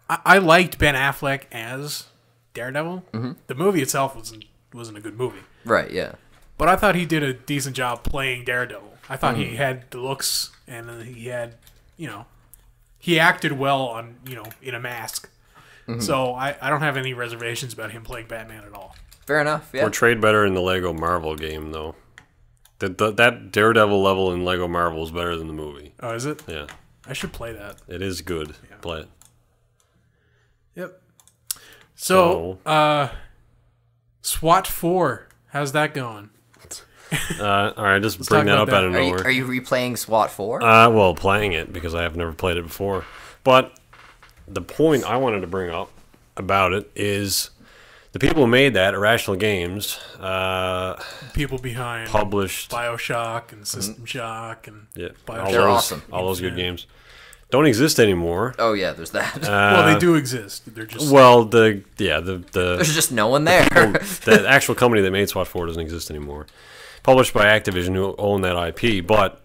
I liked Ben Affleck as Daredevil. The movie itself wasn't a good movie, Right, yeah. but I thought he did a decent job playing Daredevil. I thought he had the looks, and he had, he acted well on, in a mask. So I don't have any reservations about him playing Batman at all. Fair enough, yeah. Portrayed better in the Lego Marvel game, though. That Daredevil level in Lego Marvel is better than the movie. Oh, is it? Yeah, I should play that. it is good. Yeah. Play it. Yep. So, SWAT 4, how's that going? All right, just talk bring that about up out of Are nowhere. you replaying SWAT 4? Well, playing it because I have never played it before. But the point I wanted to bring up about it is the people who made that, Irrational Games, People behind published BioShock and System Shock and BioShock. They're awesome. all those good games, don't exist anymore. Oh, yeah, there's that. Well, they do exist. They're just Well, There's the just no one there. the actual company that made SWAT 4 doesn't exist anymore. Published by Activision, who own that IP, but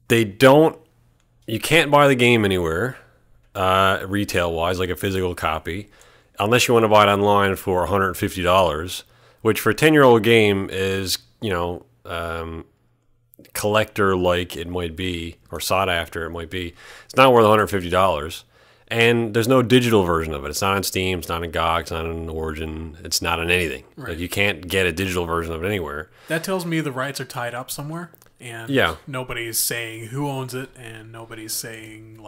they don't. You can't buy the game anywhere, retail wise, like a physical copy, unless you want to buy it online for $150, which for a 10-year-old game is, collector like it might be, or sought after it might be. It's not worth $150. And there's no digital version of it. It's not on Steam, it's not on GOG, it's not on Origin, it's not on anything. Right. Like, you can't get a digital version of it anywhere. that tells me the rights are tied up somewhere, and Yeah. nobody's saying who owns it, and nobody's saying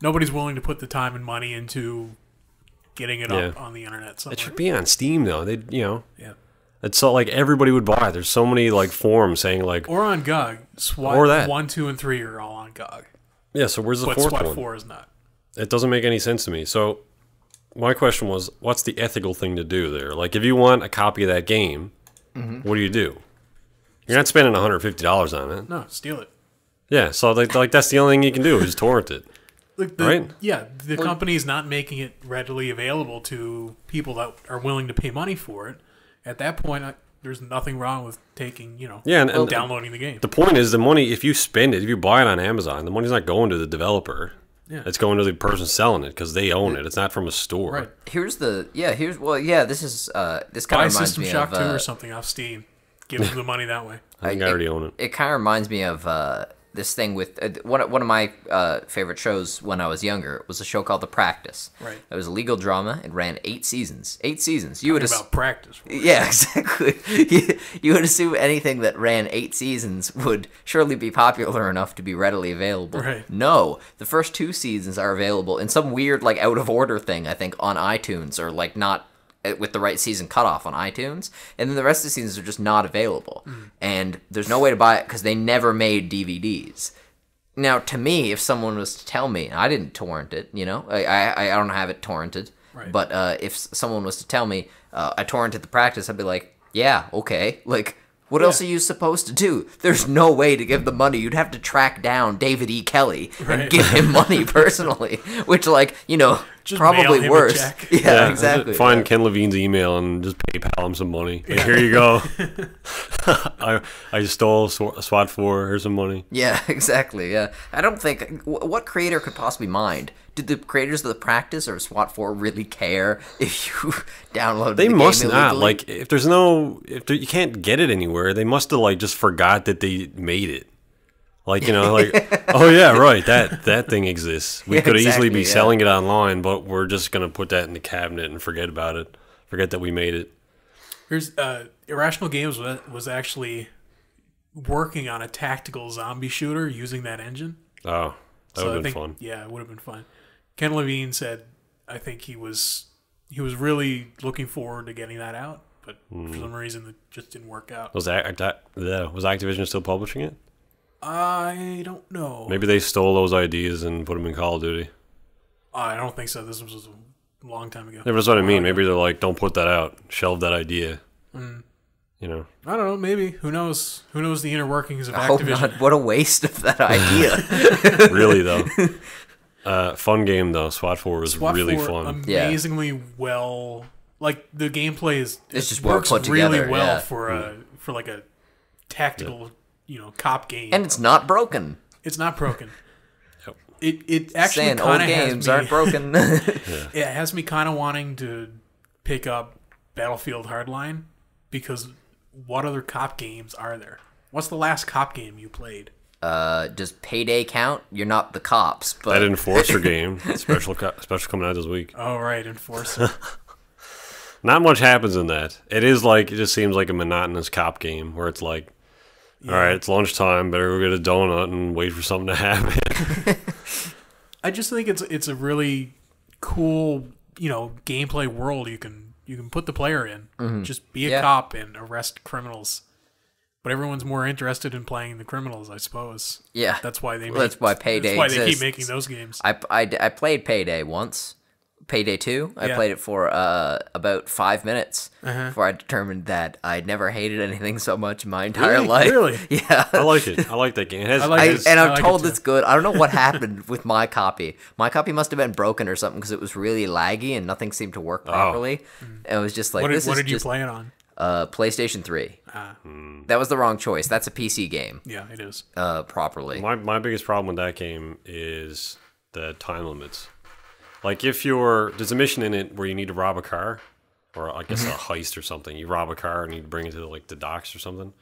nobody's willing to put the time and money into getting it up on the internet somewhere. It should be on Steam though. Yeah. It's so like everybody would buy it. There's so many like forums saying like, Or on GOG. SWAT Or that. 1, 2, and 3 are all on GOG. yeah. So where's the But fourth SWAT one? 4 is not. It doesn't make any sense to me. So my question was, what's the ethical thing to do there? Like, if you want a copy of that game, what do you do? You're not spending $150 on it. No, steal it. Yeah. So like that's the only thing you can do is torrent it. Right? Yeah, the company's not making it readily available to people that are willing to pay money for it. At that point, there's nothing wrong with taking, and downloading the game. The point is the money, if you spend it, if you buy it on Amazon, the money's not going to the developer. Yeah. It's going to the person selling it because they own it. It's not from a store. Right. This is this kind of Buy reminds System me Shock of 2 or something off Steam. Give them the money that way. I think I already own it. It kind of reminds me of this thing with one of my favorite shows when I was younger was a show called The Practice. Right. It was a legal drama. It ran 8 seasons. 8 seasons. You would About practice. yeah, exactly. You would assume anything that ran 8 seasons would surely be popular enough to be readily available. Right. No, the first 2 seasons are available in some weird like out of order thing. I think on iTunes or like not with the right season cutoff on iTunes, and then the rest of the seasons are just not available. And there's no way to buy it because they never made DVDs. Now, to me, if someone was to tell me, I didn't torrent it, I don't have it torrented, Right. but if someone was to tell me I torrented The Practice, I'd be like, yeah, okay, like, what else are you supposed to do? There's no way to give the money. You'd have to track down David E. Kelly and Right. give him money personally, which, like, Just mail probably him a worse. check. Yeah, exactly. Find Ken Levine's email and just PayPal him some money. Like, here you go. I stole a SWAT 4. Here's some money. Yeah, exactly. Yeah, I don't think what creator could possibly mind. Did the creators of the practice or SWAT 4 really care if you download? They must game not. illegally? Like, you can't get it anywhere. They must have like just forgot that they made it. Like, like, oh yeah, right, that thing exists. We could easily be selling it online, but we're just gonna put that in the cabinet and forget about it. Forget that we made it. Here's Irrational Games was actually working on a tactical zombie shooter using that engine. Oh, that would have been fun. Yeah, it would have been fun. Ken Levine said, I think he was really looking forward to getting that out, but for some reason it just didn't work out. Was Activision still publishing it? I don't know. Maybe they stole those ideas and put them in Call of Duty. I don't think so. This was a long time ago. Yeah, but that's what I mean. Maybe they're like, don't put that out. Shelve that idea. I don't know. Maybe. Who knows? Who knows the inner workings of Activision? Hope not. What a waste of that idea. Really, though. Fun game, though. SWAT 4 was really fun. Amazingly well. Like, the gameplay It's just well works put together, really well yeah. for like a tactical, cop game. And it's not broken. It's not broken. Yep. It actually Saying kind old of games aren't broken. It has me kind of wanting to pick up Battlefield Hardline, because what other cop games are there? What's the last cop game you played? Does Payday count? You're not the cops, but That Enforcer game, special coming out this week. Oh, right, Enforcer. Not much happens in that. It just seems like a monotonous cop game where it's like, all right, it's lunchtime, better go get a donut and wait for something to happen. I just think it's a really cool, gameplay world you can put the player in. Just be a cop and arrest criminals. But everyone's more interested in playing the criminals, I suppose. Yeah, That's why Payday That's why exists. they keep making those games. I played Payday once. Payday 2. I played it for about 5 minutes before I determined that I'd never hated anything so much in my entire life. Really? Yeah. I like it. I like that game. I'm told it's good. I don't know what happened with my copy. My copy must have been broken or something because it was really laggy and nothing seemed to work properly. And it was just like, what did you play it on? PlayStation 3. That was the wrong choice. That's a PC game. Yeah, it is. Properly. My biggest problem with that game is the time limits. Like, there's a mission in it where you need to rob a car, or I guess a heist or something. You rob a car and you bring it to the docks or something.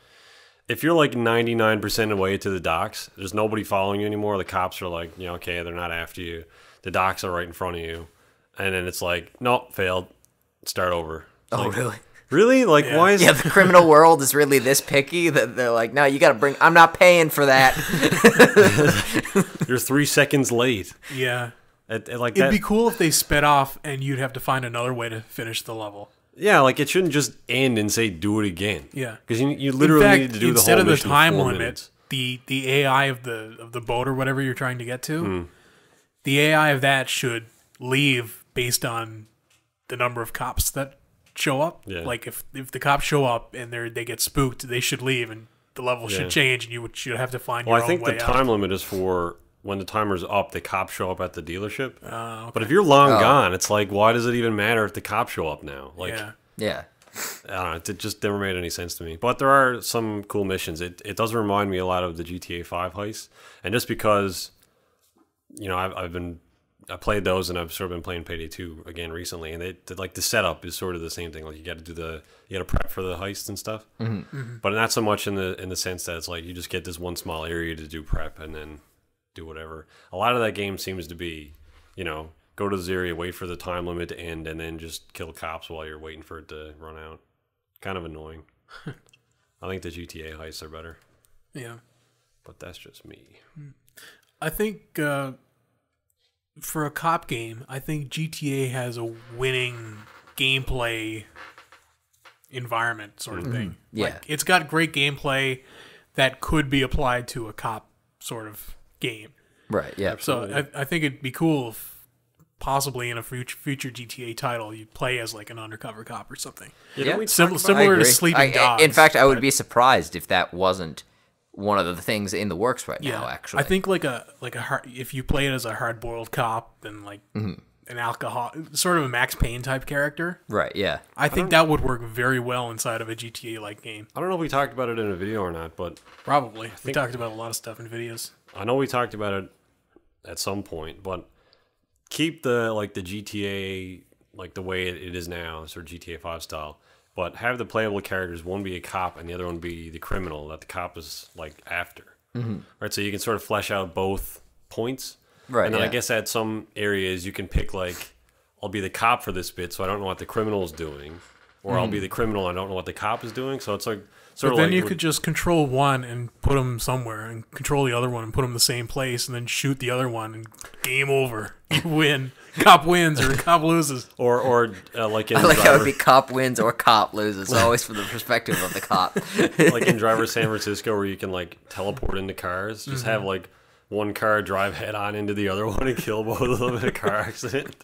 If you're like 99% of the way to the docks, there's nobody following you anymore. The cops are like, okay, they're not after you. The docks are right in front of you. And then it's like, nope, failed. Start over. It's like, Really? Really? Like, why is the criminal world is really this picky that they're like, no, you got to I'm not paying for that. You're 3 seconds late. Yeah. It'd be cool if they sped off and you'd have to find another way to finish the level. Yeah, like it shouldn't just end and say do it again. Yeah, because you literally need to do the whole mission instead of the time limit. Minutes. The AI of the boat or whatever you're trying to get to, the AI of that should leave based on the number of cops that show up. Yeah. Like if the cops show up and they get spooked, they should leave and the level should change and you should have to find your own way out. I think the time limit is for when the timer's up, the cops show up at the dealership. Okay. But if you're long gone, it's like, why does it even matter if the cops show up now? Like, Yeah. I don't know. It just never made any sense to me. But there are some cool missions. It does remind me a lot of the GTA 5 heists. And just because, I played those and I've sort of been playing Payday 2 again recently. And the setup is sort of the same thing. Like you got to prep for the heists and stuff. But not so much in the sense that it's like you just get this one small area to do prep and then do whatever. A lot of that game seems to be, go to this area, wait for the time limit to end, and then just kill cops while you're waiting for it to run out. Kind of annoying. I think the GTA heists are better. Yeah. But that's just me. I think for a cop game, I think GTA has a winning gameplay environment sort of thing. Yeah. Like, it's got great gameplay that could be applied to a cop sort of game. Right, yeah. Absolutely. So I think it'd be cool if possibly in a future GTA title you play as like an undercover cop or something. Yeah. Similar to Sleeping Dogs. In fact, I would be surprised if that wasn't one of the things in the works right now, actually. I think if you play it as a hard-boiled cop, then an alcohol, sort of a Max Payne type character. Right, yeah. I think that would work very well inside of a GTA-like game. I don't know if we talked about it in a video or not, but Probably. We talked about a lot of stuff in videos. I know we talked about it at some point, but keep the GTA like the way it is now, sort of GTA 5 style, but have the playable characters, one be a cop and the other one be the criminal that the cop is like after. Mm-hmm. Right, so you can sort of flesh out both points. Right, and then yeah. I guess at some areas you can pick like, I'll be the cop for this bit, so I don't know what the criminal is doing, or I'll be the criminal, I don't know what the cop is doing. So it's like sort But of then like you could just control one and put them somewhere, and control the other one and put them in the same place, and then shoot the other one, and game over. You win. Cop wins or cop loses. or like in I like how Driver, it'd be cop wins or cop loses, always from the perspective of the cop. like in Driver San Francisco, where you can like teleport into cars. Just have like one car drive head on into the other one and kill both of them in a car accident.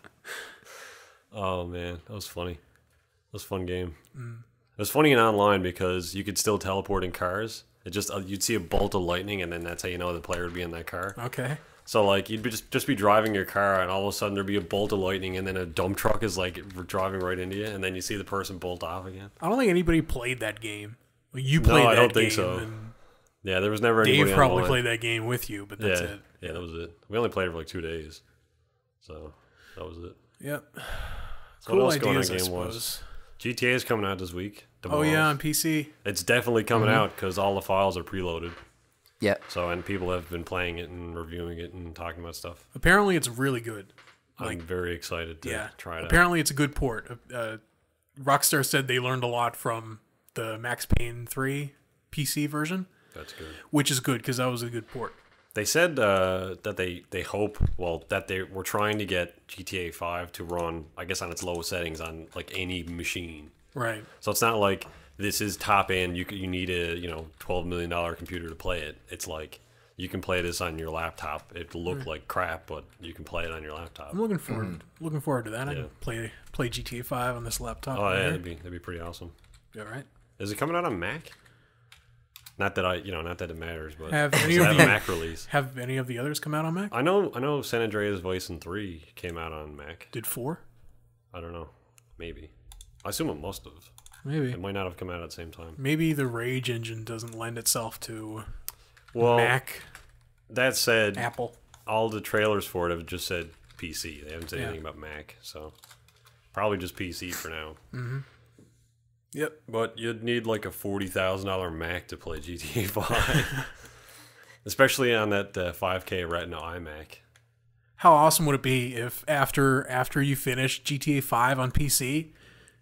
Oh man, that was funny. That was a fun game. It was funny in online because you could still teleport in cars. It just you'd see a bolt of lightning, and then that's how you know the player would be in that car. Okay. So like you'd be just be driving your car, and all of a sudden there'd be a bolt of lightning, and then a dump truck is like driving right into you, and then you see the person bolt off again. I don't think anybody played that game. Well, you played that game. I don't think so. And Yeah, there was never anybody Dave probably online. played that game with you, but that's yeah, it. yeah, that was it. We only played it for like 2 days, so that was it. Yep. So Cool what else going on ideas, I game-wise? suppose. GTA is coming out this week. Oh tomorrow. yeah, on PC. It's definitely coming out because all the files are preloaded. Yep. So and people have been playing it and reviewing it and talking about stuff. Apparently, it's really good. I'm very excited to try it out. Apparently, it's a good port. Rockstar said they learned a lot from the Max Payne 3 PC version, That's good. which is good because that was a good port. They said that they hope, that they were trying to get GTA 5 to run, I guess, on its lowest settings on like any machine. Right. So it's not like this is top end. You need a $12 million computer to play it. It's like you can play this on your laptop. It'll look like crap, but you can play it on your laptop. I'm looking forward to that. I can play GTA 5 on this laptop. Oh right yeah, here. that'd be pretty awesome. All right. Is it coming out on Mac? Not that not that it matters, but Have does any it of have the a Mac release? Have any of the others come out on Mac? I know San Andreas Voice and 3 came out on Mac. Did 4? I don't know. Maybe. I assume it must have. Maybe. It might not have come out at the same time. Maybe the Rage engine doesn't lend itself to Well, Mac, that said, Apple. all the trailers for it have just said PC. They haven't said anything about Mac, so probably just PC for now. Mm-hmm. Yep. But you'd need like a $40,000 Mac to play GTA 5, especially on that 5K Retina iMac. How awesome would it be if after you finish GTA 5 on PC,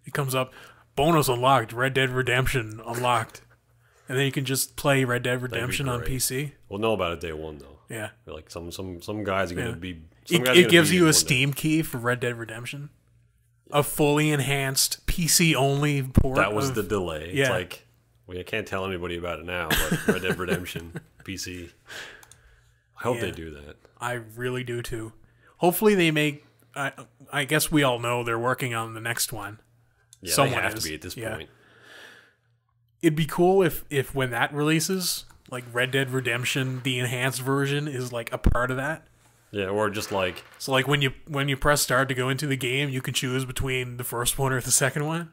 it comes up, bonus unlocked, Red Dead Redemption unlocked, and then you can just play Red Dead Redemption on great. PC? We'll know about it day one though. Yeah. Like some guys are gonna be. It gives you a Steam key for Red Dead Redemption. A fully enhanced PC only port. That was the delay. Yeah. It's like I can't tell anybody about it now, but Red Dead Redemption PC. I hope they do that. I really do too. Hopefully they make. I guess we all know they're working on the next one. Yeah, Someone they have is. to be at this Yeah. point. It'd be cool if when that releases, like Red Dead Redemption, the enhanced version is like a part of that. Yeah, or just like So like when you press start to go into the game, you can choose between the first one or the second one.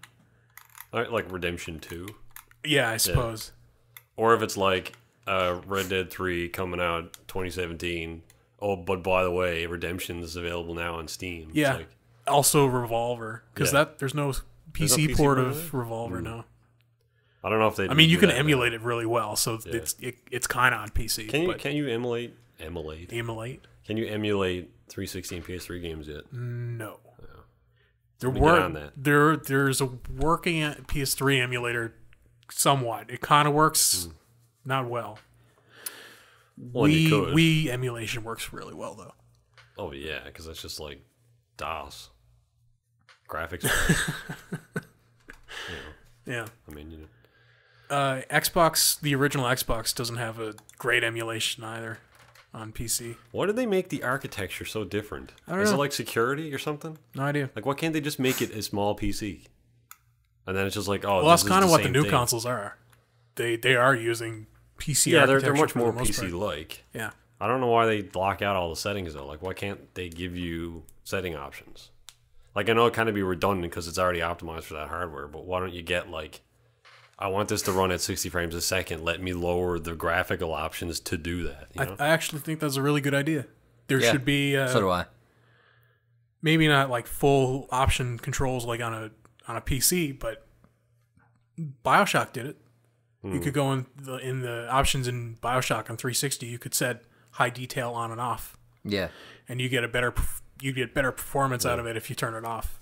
like Redemption 2. Yeah, I suppose. Or if it's like Red Dead 3 coming out 2017. Oh, but by the way, Redemption is available now on Steam. Yeah. It's like, Also Revolver, because there's no PC PC port port of Revolver now. I don't know if they. I mean, you can emulate it really well, so it's kind of on PC. Can you emulate? Emulate? Can you emulate 360 and PS3 games yet? No. on that. There's a working PS3 emulator somewhat. It kind of works, not well. Well, you could. Wii emulation works really well though. Oh yeah, because that's just like DOS graphics. Yeah. I mean, Xbox, the original Xbox, doesn't have a great emulation either on PC. why did they make the architecture so different? don't Is know. it like security or something? No idea. Like, why can't they just make it a small PC? And then it's just like, oh, Well, that's this is kind of what the same new thing. consoles are. They are using PC. Yeah, architecture they're much for the more most part. PC-like. Yeah. I don't know why they block out all the settings though. Like, why can't they give you setting options? Like, I know it kind of be redundant because it's already optimized for that hardware, but why don't you get like, I want this to run at 60 frames a second. Let me lower the graphical options to do that. You know? I actually think that's a really good idea. There should be. So do I. Maybe not like full option controls like on a PC, but BioShock did it. You could go in the options in BioShock on 360. You could set high detail on and off. Yeah, and you get better performance out of it if you turn it off.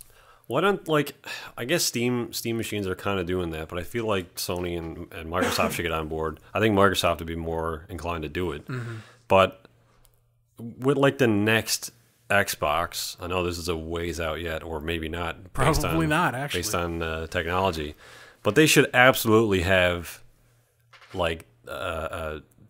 Why don't, like, I guess Steam machines are kind of doing that, but I feel like Sony and Microsoft should get on board. I think Microsoft would be more inclined to do it. But with like the next Xbox, I know this is a ways out yet, or maybe not. Probably not, actually. Based on technology. But they should absolutely have like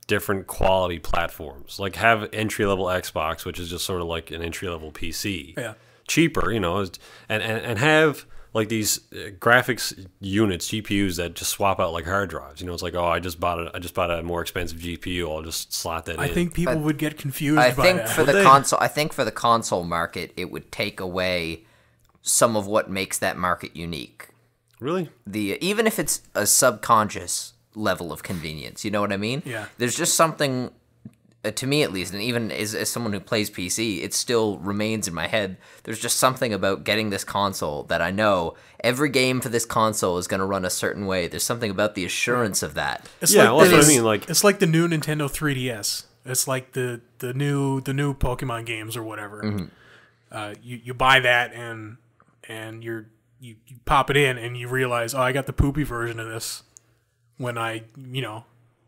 different quality platforms. Like have entry-level Xbox, which is just sort of like an entry-level PC. Yeah. Cheaper, you know, and have like these graphics units, GPUs that just swap out like hard drives. You know, it's like, oh, I just bought a more expensive GPU. I'll just slot that in. I think people would get confused. I by think that. for the console, I think for the console market, it would take away some of what makes that market unique. Really? Even if it's a subconscious level of convenience, you know what I mean? Yeah. There's just something, to me at least, and even as someone who plays PC, it still remains in my head. There's just something about getting this console that I know every game for this console is going to run a certain way. There's something about the assurance of that. It's Yeah, like well, that's what I mean. Like, it's like the new Nintendo 3DS. It's like the new Pokemon games or whatever. You buy that and you pop it in and you realize, oh, I got the poopy version of this. When I,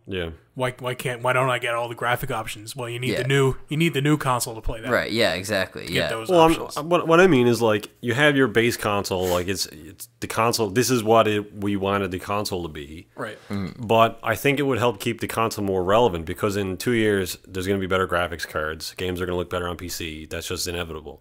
yeah. why don't I get all the graphic options? Well, you need Yeah. the new console to play that. Right, yeah, exactly. Get Yeah. those Well, options. what I mean is, like, you have your base console, like it's the console. This is what we wanted the console to be, Right. but I think it would help keep the console more relevant because in 2 years there's going to be better graphics cards. Games are going to look better on PC. That's just inevitable.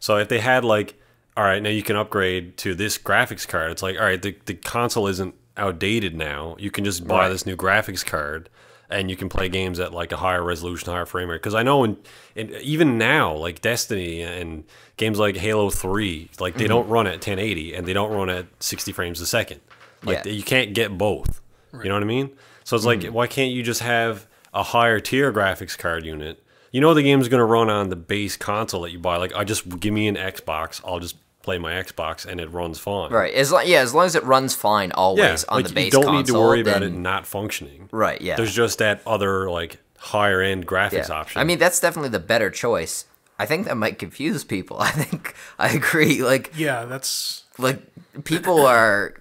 So if they had like, all right, now you can upgrade to this graphics card. It's like, all right, the console isn't outdated now. You can just buy this new graphics card and you can play games at like a higher resolution, higher frame rate. Because I know in even now, like Destiny and games like Halo 3, like they don't run at 1080 and they don't run at 60 frames a second. Like you can't get both. You know what I mean? So it's like, why can't you just have a higher tier graphics card unit? You know the game's going to run on the base console that you buy. Like, give me an Xbox. I'll just play my Xbox and it runs fine. Right. As long as it runs fine always on like the base you don't console. need to worry about then- it not functioning. Right, yeah. There's just that other like higher end graphics option. I mean, that's definitely the better choice. I think that might confuse people. I agree. Like, Yeah, that's like people are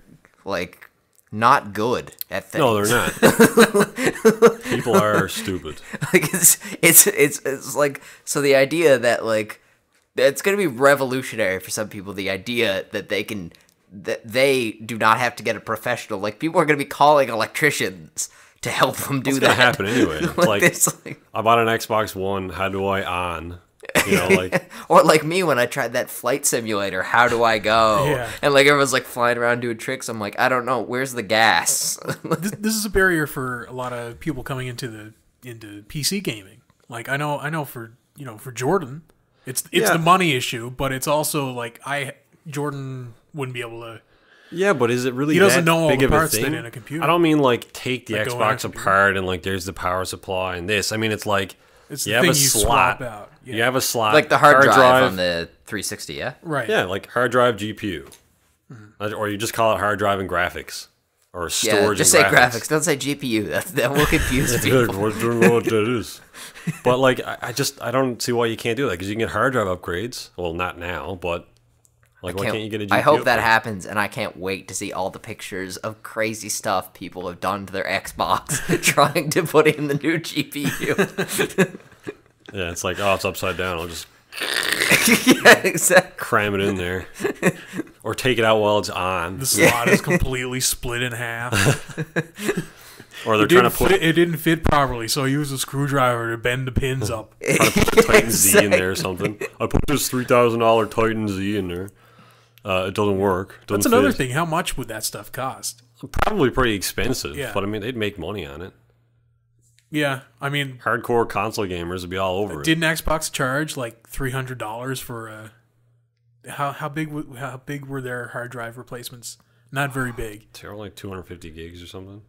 like not good at things. no, they're not. People are stupid. Like it's like, so the idea that like it's going to be revolutionary for some people, the idea that they do not have to get a professional, like people are going to be calling electricians to help them do It's that. gonna happen anyway. Like, I bought an Xbox One. How do I on? You know, like or like me when I tried that flight simulator, how do I go? Yeah. And like everyone's like flying around doing tricks. I'm like, I don't know, where's the gas? this is a barrier for a lot of people coming into PC gaming. Like I know for Jordan, it's the money issue, but it's also like Jordan wouldn't be able to. yeah, but is it really? He doesn't that know all big the of a parts that thing? in a computer. I don't mean like take the Like go on a Xbox computer. apart and like there's the power supply and this. I mean, it's like It's you the have thing a you slot. swap out. Yeah. You have a slot, Like the hard drive on the 360, yeah? Right. Yeah, like hard drive GPU, or you just call it hard drive and graphics, or Yeah, storage. just and say graphics. Don't say GPU. That will confuse people. Like, I don't know what that is. But like, I don't see why you can't do that because you can get hard drive upgrades. Well, not now, but like, why can't you get a GPU? I hope that upgrade? happens, and I can't wait to see all the pictures of crazy stuff people have done to their Xbox trying to put in the new GPU. Yeah, it's like, oh, it's upside down. I'll just Yeah, exactly. cram it in there, or take it out while it's on. The slot is completely split in half. Or they're trying to put It didn't fit properly, so I used a screwdriver to bend the pins up. the Titan Z in there or something. I put this $3,000 Titan Z in there. It doesn't work. Doesn't That's another fit. thing. How much would that stuff cost? Probably pretty expensive, Yeah. but I mean, they'd make money on it. Yeah, I mean, Hardcore console gamers would be all over it. didn't Xbox charge like $300 for how big were their hard drive replacements? Not very big. They're like 250 gigs or something.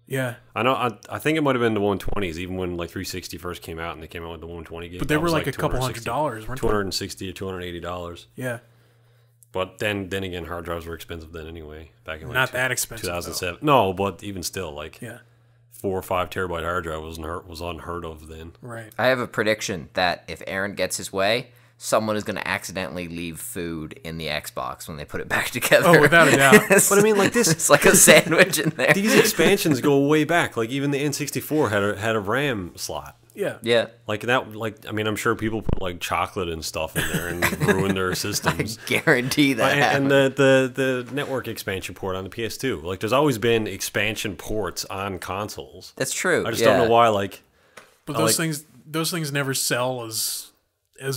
Yeah, I know. I think it might have been the 120s, even when like 360 first came out and they came out with the 120 gigs. but they were like a couple $100, weren't they? $260 or $280. Yeah, But then again, hard drives were expensive then anyway. Back in like not that expensive. 2007. No, but even still, like Yeah, 4 or 5 terabyte hard drive was unheard of then. right. I have a prediction that if Aaron gets his way, someone is going to accidentally leave food in the Xbox when they put it back together. Oh, without a doubt. But I mean, like this, It's like a sandwich in there. these expansions go way back. Like even the N64 had a RAM slot. Yeah, Yeah. Like that. Like I mean, I'm sure people put like chocolate and stuff in there and ruin their systems. Guarantee that And happened. the network expansion port on the PS2. Like there's always been expansion ports on consoles. That's true. I just don't know why. Like but I those things never sell as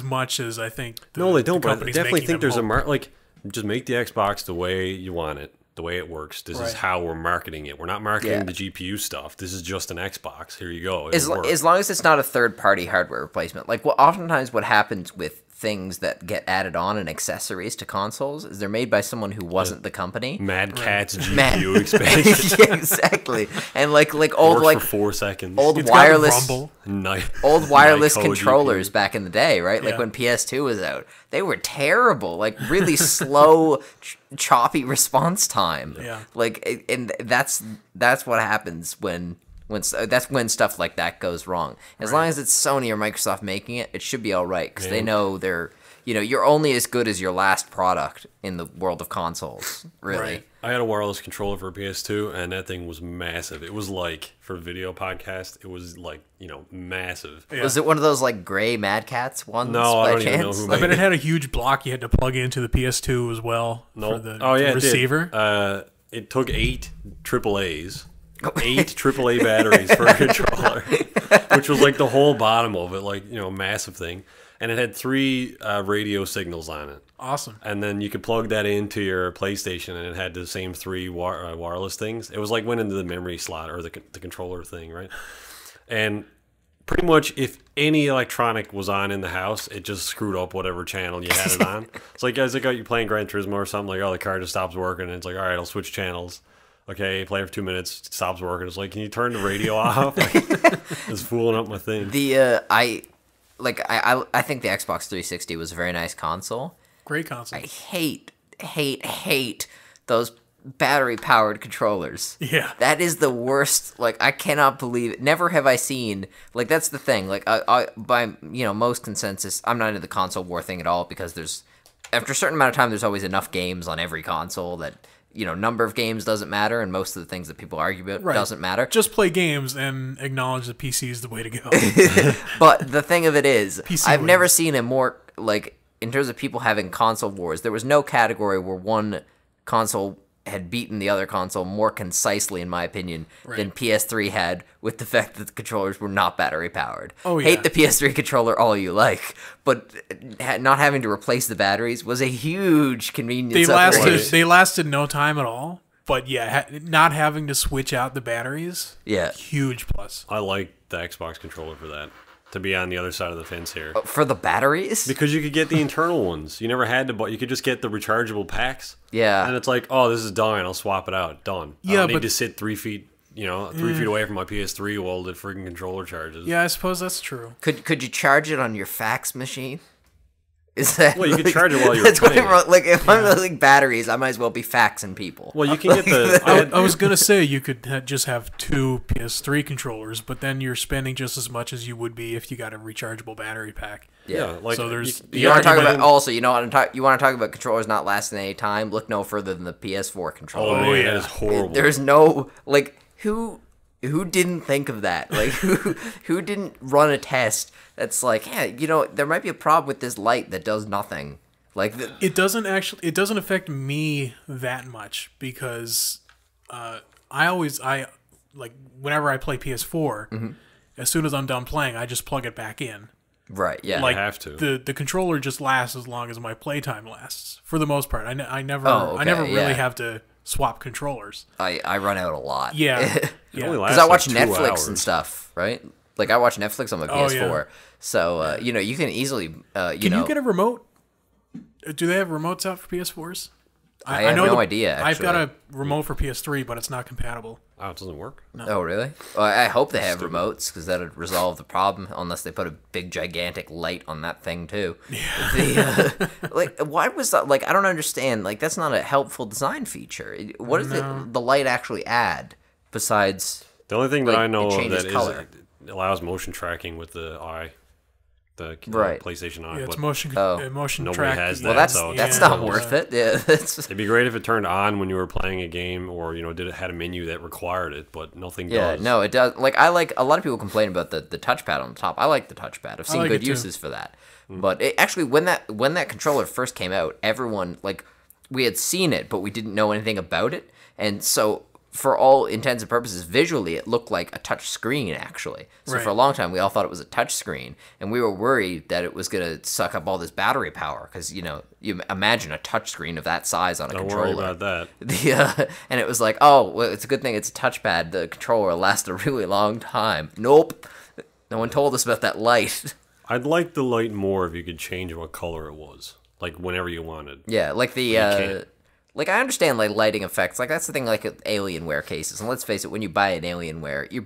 much as I think. no, they don't. But I companies definitely making think them there's a hope. like just make the Xbox the way you want it, the way it works. This is Right. how we're marketing it. We're not marketing Yeah. the GPU stuff. This is just an Xbox. Here you go. As long as it's not a third-party hardware replacement. Like, oftentimes what happens with things that get added on and accessories to consoles is they're made by someone who wasn't the company. Mad Cat's Mad- GPU expansion Yeah, exactly. And like old works like for 4 seconds. old It's got wireless Rumble. old wireless Nyko controllers GPU. back in the day, right? Like Yeah. when PS2 was out, they were terrible. Like really slow, choppy response time. Yeah. Like, and that's what happens when that's when stuff like that goes wrong. As long as it's Sony or Microsoft making it, it should be all right because they Yeah. know you're only as good as your last product in the world of consoles. Really. Right. I had a wireless controller for a PS2, and that thing was massive. It was like, for a video podcast, it was like, massive. Yeah. Was it one of those like gray Mad Cats ones? No, I by don't even know chance? who I made bet it had a huge block you had to plug into the PS2 as well for the Oh, yeah, receiver. It did. It took 8 AAAs. 8 AAA batteries for a controller, which was like the whole bottom of it, like, massive thing. And it had 3 radio signals on it. Awesome. And then you could plug that into your PlayStation, and it had the same 3 wireless things. It was like went into the memory slot or the controller thing, right? And pretty much if any electronic was on in the house, it just screwed up whatever channel you had it on. It's like, guys, you're playing Gran Turismo or something, like, oh, the car just stops working, and it's like, all right, I'll switch channels. Okay, play for 2 minutes, it stops working. It's like, can you turn the radio off? Like, it's fooling up my thing. I think the Xbox 360 was a very nice console. Great console. I hate those battery powered controllers. Yeah. That is the worst. Like, I cannot believe it. Never have I seen, like, that's the thing. Like, by most consensus, I'm not into the console war thing at all because after a certain amount of time, there's always enough games on every console that, number of games doesn't matter, and most of the things that people argue about doesn't matter. Just play games and acknowledge that PC is the way to go. But the thing of it is, PC I've wins. never seen a more, like, in terms of people having console wars, there was no category where one console had beaten the other console more concisely, in my opinion, than PS3 had with the fact that the controllers were not battery powered. Oh, yeah. Hate the PS3 controller all you like, but not having to replace the batteries was a huge convenience upgrade. They lasted no time at all. But yeah, not having to switch out the batteries, Yeah. huge plus. I like the Xbox controller for that, to be on the other side of the fence here. For the batteries? Because you could get the internal ones. You never had to, but you could just get the rechargeable packs. Yeah. And it's like, oh, this is dying. I'll swap it out. Done. I Yeah, don't need but- to sit 3 feet, 3 feet away from my PS3 while the freaking controller charges. Yeah, I suppose that's true. Could you charge it on your fax machine? Is that Well, you could charge it while you're that's what playing I'm wrong- like if I'm like batteries, I might as well be faxing people. Well, you can get the. I was gonna say you could just have 2 PS3 controllers, but then you're spending just as much as you would be if you got a rechargeable battery pack. yeah, like So there's- You want to talk about also? You want to talk about controllers not lasting any time? Look no further than the PS4 controller. Oh, man, yeah. that is horrible. There's no like who didn't think of that? Like who didn't run a test that's like, hey, there might be a problem with this light that does nothing. Like It doesn't affect me that much because whenever I play PS4, as soon as I'm done playing, I just plug it back in. right, yeah. Like have to. the controller just lasts as long as my playtime lasts. For the most part, I never Oh, I never okay, really yeah. have to swap controllers. I run out a lot. Yeah, It only yeah. lasts Because I watch like 2 Netflix hours. and stuff, right? Like I watch Netflix on my PS4, yeah. so you know you can easily Can you get a remote? Do they have remotes out for PS4s? I have no idea. Actually. I've got a remote for PS3, but it's not compatible. Oh, it doesn't work? No. Oh, really? Well, I hope they have remotes, because that would resolve the problem, unless they put a big, gigantic light on that thing, too. Yeah. Like, why was that? Like, I don't understand. Like, that's not a helpful design feature. What does the light actually add, besides... The only thing that I know of that color. is it allows motion tracking with the eye. The PlayStation Eye. Yeah, it's but motion nobody track. has that. Well, that's not worth it. Yeah, it'd be great if it turned on when you were playing a game, or had a menu that required it, but nothing does. Yeah, no, it does. Like a lot of people complain about the touchpad on the top. I like the touchpad. I've seen good uses for that. But actually, when that controller first came out, everyone we had seen it, but we didn't know anything about it, and so. For all intents and purposes, visually, it looked like a touch screen, actually. So for a long time, we all thought it was a touch screen, and we were worried that it was going to suck up all this battery power, because, you imagine a touch screen of that size on a controller. Don't worry about that. And it was like, oh, well, it's a good thing it's a touchpad. The controller will last a really long time. Nope. No one told us about that light. I'd like the light more if you could change what color it was, like whenever you wanted. Yeah, like the... Like, I understand, lighting effects. Like, that's the thing, with Alienware cases. And let's face it, when you buy an Alienware, you're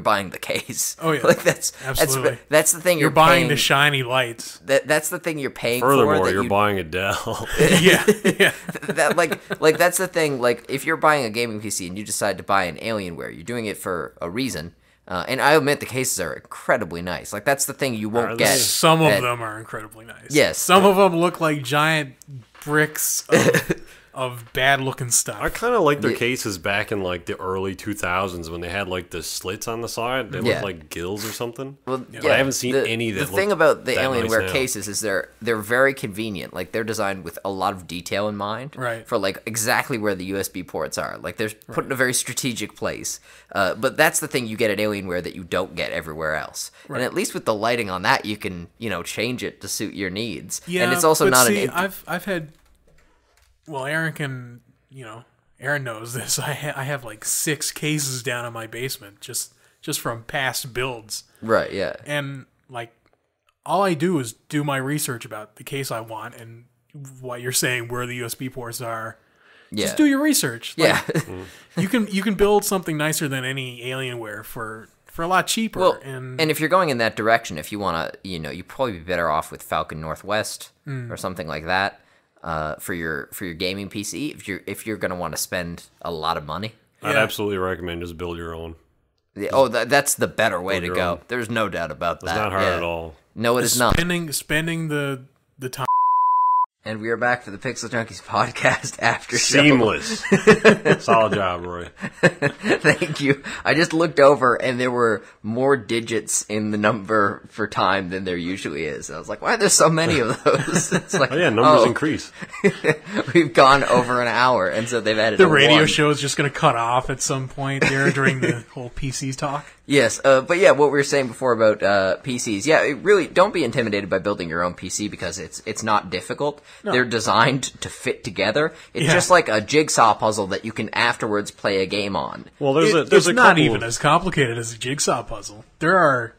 buying the case. Oh, yeah. Absolutely. That's the thing you're buying the shiny lights. That's the thing you're paying Furthermore, for. you're buying a Dell. Yeah. That's the thing. Like, if you're buying a gaming PC and you decide to buy an Alienware, you're doing it for a reason. And I admit the cases are incredibly nice. Like, that's the thing you won't get. Some of them are incredibly nice. Yes. Some of them look like giant bricks of bad-looking stuff. I kind of like their cases back in the early 2000s when they had the slits on the side. They looked like gills or something. Well, but I haven't seen any that. The thing about the Alienware cases is they're very convenient. Like they're designed with a lot of detail in mind, right? For exactly where the USB ports are. Like they're put in a very strategic place. But that's the thing you get at Alienware that you don't get everywhere else. Right. And at least with the lighting on that, you can change it to suit your needs. Yeah, and it's also not an. I've had. Well, Aaron knows this. I have 6 cases down in my basement just from past builds. Right, yeah. And all I do is do my research about the case I want and what you're saying where the USB ports are. Yeah. Just do your research. Yeah. you can build something nicer than any Alienware for a lot cheaper. Well, and if you're going in that direction, if you want to, you'd probably be better off with Falcon Northwest or something like that. For your gaming PC, if you're gonna want to spend a lot of money, I'd absolutely recommend just build your own. Yeah, that's the better way to go. There's no doubt about that. It's not hard at all. No, it is not. Spending the time. And we are back for the Pixel Junkies podcast after Seamless. Solid job, Rory. Thank you. I just looked over and there were more digits in the number for time than there usually is. I was like, why are there so many of those? It's like, numbers increase. We've gone over an hour, and so they've added the radio show is just going to cut off at some point there during the whole PC talk. Yes, but yeah, what we were saying before about PCs, really don't be intimidated by building your own PC because it's not difficult. No. They're designed to fit together. It's just like a jigsaw puzzle that you can afterwards play a game on. Well, it's not even as complicated as a jigsaw puzzle. There are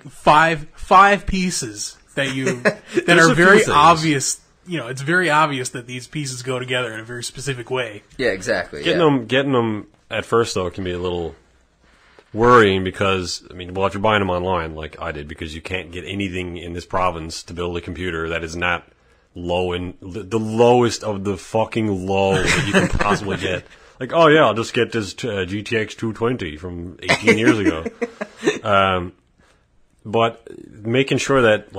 five pieces that are very obvious. It's very obvious that these pieces go together in a very specific way. Yeah, exactly. Getting them at first though can be a little worrying because, if you're buying them online, like I did, because you can't get anything in this province to build a computer that is not low in the lowest of the fucking low that you can possibly get. I'll just get this GTX 220 from 18 years ago. But making sure that,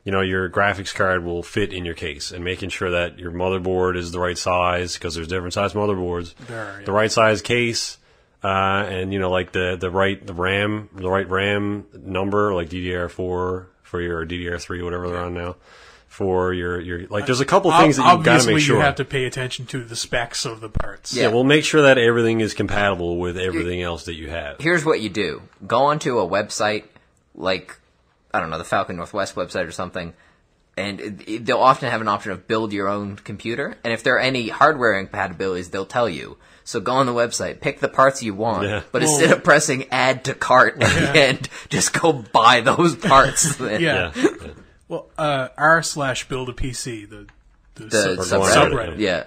your graphics card will fit in your case, and making sure that your motherboard is the right size, because there's different size motherboards. The right size case. And the right RAM number, like DDR4 for your DDR3, whatever they're on now, for your there's a couple things that you've got to make sure. You have to pay attention to the specs of the parts. Yeah, well, make sure that everything is compatible with everything else that you have. Here's what you do: go onto a website like, I don't know, the Falcon Northwest website or something. and they'll often have an option of build your own computer. And if there are any hardware incompatibilities, they'll tell you. So go on the website, pick the parts you want, but instead of pressing add to cart at the end, just go buy those parts. Yeah. Well, r/build a PC, the subreddit. Yeah.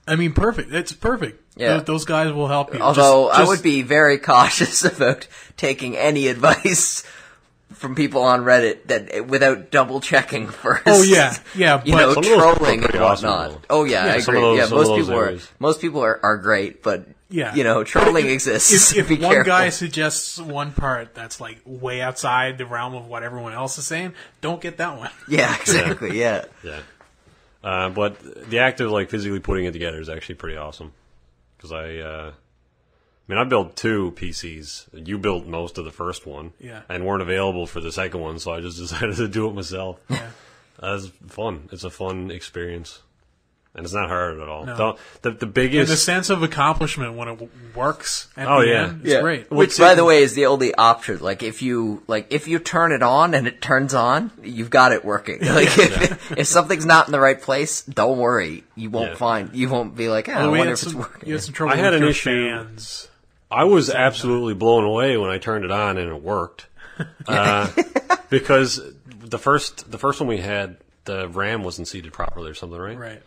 I mean, perfect. It's perfect. Yeah. Those guys will help you. Although I would be very cautious about taking any advice from people on Reddit that without double checking first. Oh yeah, but trolling and whatnot. Awesome, oh yeah, I agree. Most people are great, but trolling exists. If be one careful. guy suggests one part that's like way outside the realm of what everyone else is saying, don't get that one. Yeah, exactly. Yeah. But the act of like physically putting it together is actually pretty awesome. Because I built 2 PCs. You built most of the first one, and weren't available for the second one, so I just decided to do it myself. Yeah, that's fun. It's a fun experience, and it's not hard at all. No. The biggest, and the sense of accomplishment when it works at the end is great. Which, by the way, is the only option. Like if you turn it on and it turns on, you've got it working. Like if something's not in the right place, don't worry. You won't be like, I wonder if it's working. You had some trouble I had with an your issue. fans. I was absolutely blown away when I turned it on and it worked. Because the first one we had, the RAM wasn't seated properly or something, right? Right.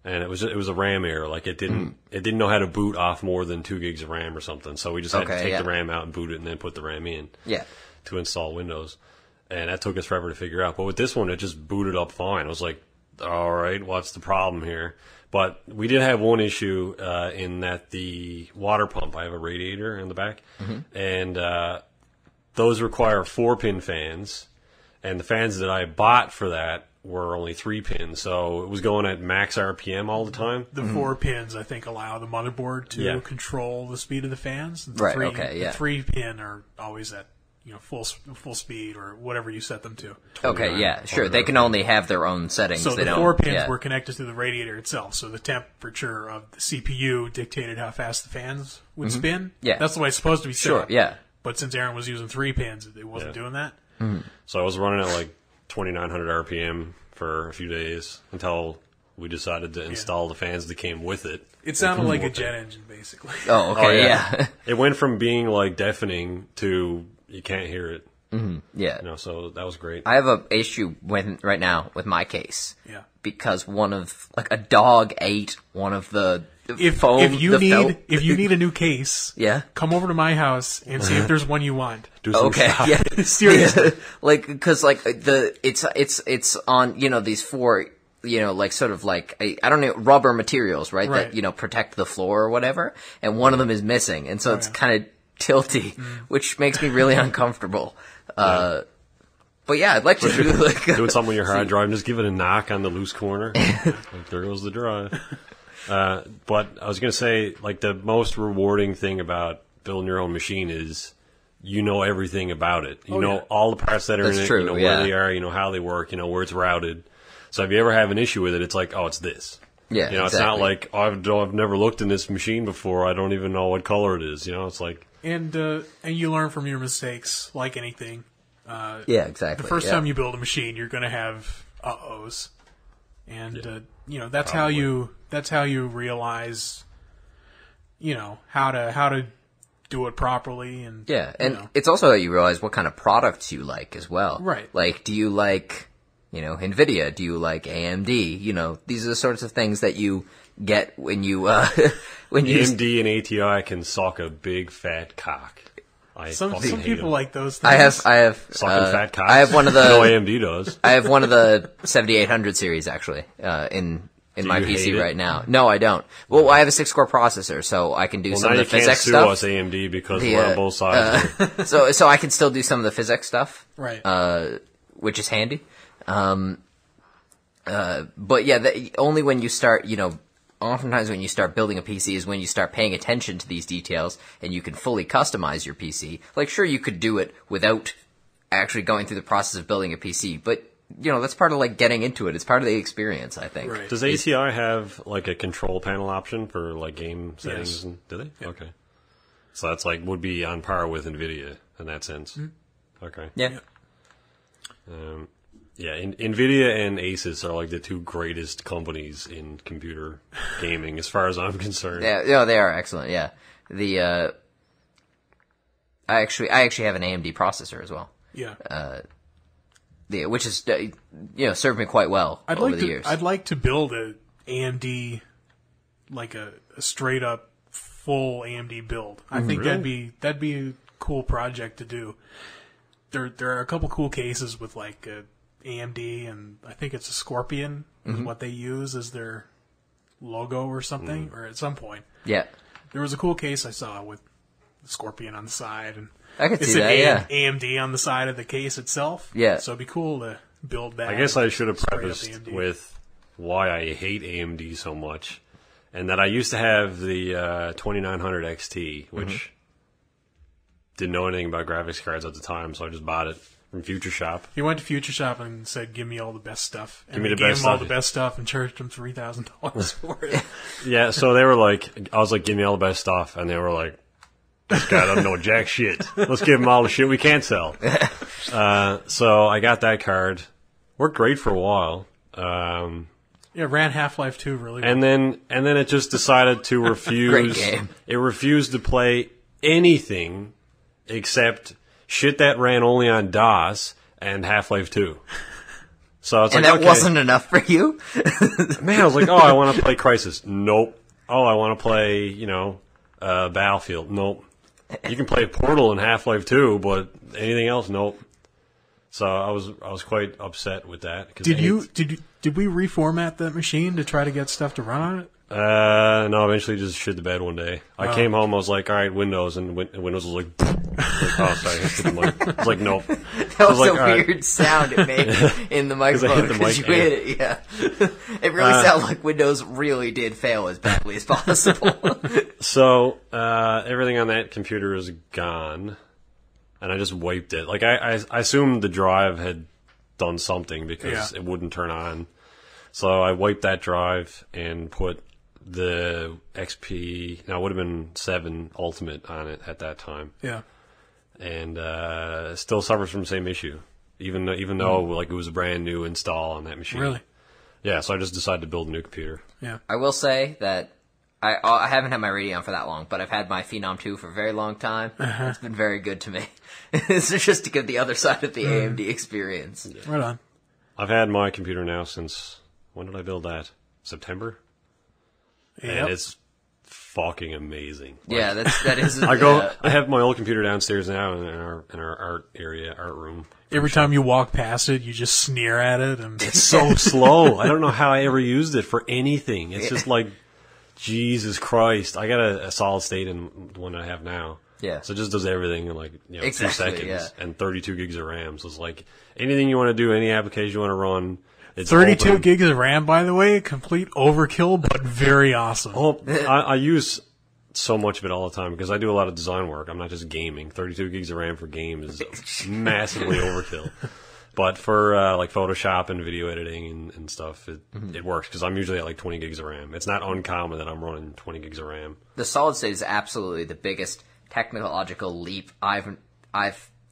And it was a RAM error. Like it didn't know how to boot off more than 2 gigs of RAM or something. So we just had to take the RAM out and boot it and then put the RAM in. Yeah. To install Windows. And that took us forever to figure out. But with this one, it just booted up fine. I was like, all right, what's the problem here? But we did have one issue in that the water pump, I have a radiator in the back, and those require 4-pin fans, and the fans that I bought for that were only 3 pins, so it was going at max RPM all the time. The 4 pins, I think, allow the motherboard to control the speed of the fans. The 3 pin are always at full speed or whatever you set them to. Okay, yeah, sure. They can only have their own settings. So the 4 pins were connected to the radiator itself. So the temperature of the CPU dictated how fast the fans would spin. Yeah, that's the way it's supposed to be set. Sure, yeah. But since Aaron was using 3 pins, it wasn't doing that. So I was running at like 2,900 RPM for a few days until we decided to install the fans that came with it. It sounded like a jet engine, basically. Oh, okay, yeah. It went from being like deafening to you can't hear it. Yeah. So that was great. I have a issue right now with my case. Yeah. Because a dog ate one of the foam. If you need a new case, come over to my house and see if there's one you want. Do some shopping. Yeah, seriously. Because it's on these 4 sort of like I don't know, rubber materials, right? That protect the floor or whatever, and one of them is missing, and so it's kind of tilty, which makes me really uncomfortable. But yeah, I'd like to do doing something with your hard drive and just give it a knock on the loose corner. Like, there goes the drive. But I was going to say, like, the most rewarding thing about building your own machine is you know everything about it. You know all the parts that are in it, true, you know where they are, you know how they work, you know where it's routed. So if you ever have an issue with it, it's like, oh, it's this. Yeah, It's not like, oh, I've never looked in this machine before. I don't even know what color it is. It's like... And you learn from your mistakes, like anything. Yeah, exactly. The first time you build a machine, you're going to have uh-ohs. And, that's how you realize, how to do it properly. And it's also how you realize what kind of products you like as well. Right. Like, do you like... NVIDIA? Do you like AMD? These are the sorts of things that you get when you AMD and ATI can suck a big fat cock. Some people like those things. I have sucking fat cocks. I have one of the. No, AMD does. I have one of the 7800 series actually in my PC right now. No, I don't. Well, I have a 6-core processor, so I can do some of the physics stuff. Now you can't sue us, AMD, because we're on both sides. So I can still do some of the physics stuff, right? Which is handy. But yeah, only when you start, oftentimes when you start building a PC is when you start paying attention to these details and you can fully customize your PC. Like, sure, you could do it without actually going through the process of building a PC, but, that's part of, like, getting into it. It's part of the experience, I think. Right. Does ATI have, like, a control panel option for, like, game settings? Yes. Do they? Yeah. Okay. So that's, like, would be on par with NVIDIA in that sense. Mm-hmm. Okay. Yeah. Yeah, NVIDIA and Asus are like the two greatest companies in computer gaming, as far as I'm concerned. Yeah, they are excellent. Yeah, I actually have an AMD processor as well. Yeah. Which is served me quite well over the years. I'd like to build a AMD, like a straight up full AMD build. I think Really? that'd be a cool project to do. There are a couple cool cases with like AMD, and I think it's a Scorpion is what they use as their logo or something, or at some point. Yeah. There was a cool case I saw with the Scorpion on the side, and I could it see said that, yeah. AMD on the side of the case itself. Yeah. So it'd be cool to build that. I guess I should have straight up prefaced AMD. with why I hate AMD so much, and that I used to have the 2900 XT, which didn't know anything about graphics cards at the time, so I just bought it from Future Shop. He went to Future Shop and said, "Give me all the best stuff." And Give me they the gave best him all stuff. the best stuff and charged him $3,000 for it. Yeah, so they were like, I was like, give me all the best stuff, and they were like, this guy doesn't know jack shit. Let's give him all the shit we can't sell. So I got that card. Worked great for a while. Yeah, ran Half-Life 2 really well. And then it just decided to refuse. Great game. It refused to play anything except shit that ran only on DOS and Half-Life 2. So it's And like, that okay. wasn't enough for you? Man, I was like, oh, I want to play Crysis. Nope. Oh, I want to play, Battlefield. Nope. You can play Portal and Half-Life 2, but anything else, nope. So I was quite upset with that. Did we reformat that machine to try to get stuff to run on it? No, eventually just shit the bed one day. I came home, I was like, all right, Windows, and Windows was like, oh, sorry, I hit the mic. I was like, nope. That was like, a all right. weird sound it made in the I hit microphone the because mic, you hit it. Yeah, it really sounded like Windows really did fail as badly as possible. So everything on that computer is gone, and I just wiped it. Like I assumed the drive had done something because it wouldn't turn on. So I wiped that drive and put the XP. Now it would have been 7 Ultimate on it at that time. Yeah. And still suffers from the same issue, even though like it was a brand new install on that machine. Really? Yeah. So I just decided to build a new computer. Yeah. I will say that I haven't had my Radeon for that long, but I've had my Phenom 2 for a very long time. It's been very good to me. It's just to get the other side of the AMD experience. Right on. I've had my computer now since, when did I build that? September. Yep. And it's fucking amazing. Like, Yeah, that is. I have my old computer downstairs now in our art room. Every time you walk past it, you just sneer at it, and It's so slow. I don't know how I ever used it for anything. It's just like, Jesus Christ. I got a solid state in one I have now. Yeah. So it just does everything in like 2 Exactly, seconds. yeah. And 32 gigs of RAM. So it's like anything you want to do, any application you want to run. It's 32 open. gigs of RAM, by the way, complete overkill, but very awesome. Oh, I use so much of it all the time because I do a lot of design work. I'm not just gaming. 32 gigs of RAM for games is massively overkill. But for like Photoshop and video editing and stuff, it works because I'm usually at like 20 gigs of RAM. It's not uncommon that I'm running 20 gigs of RAM. The solid state is absolutely the biggest technological leap I've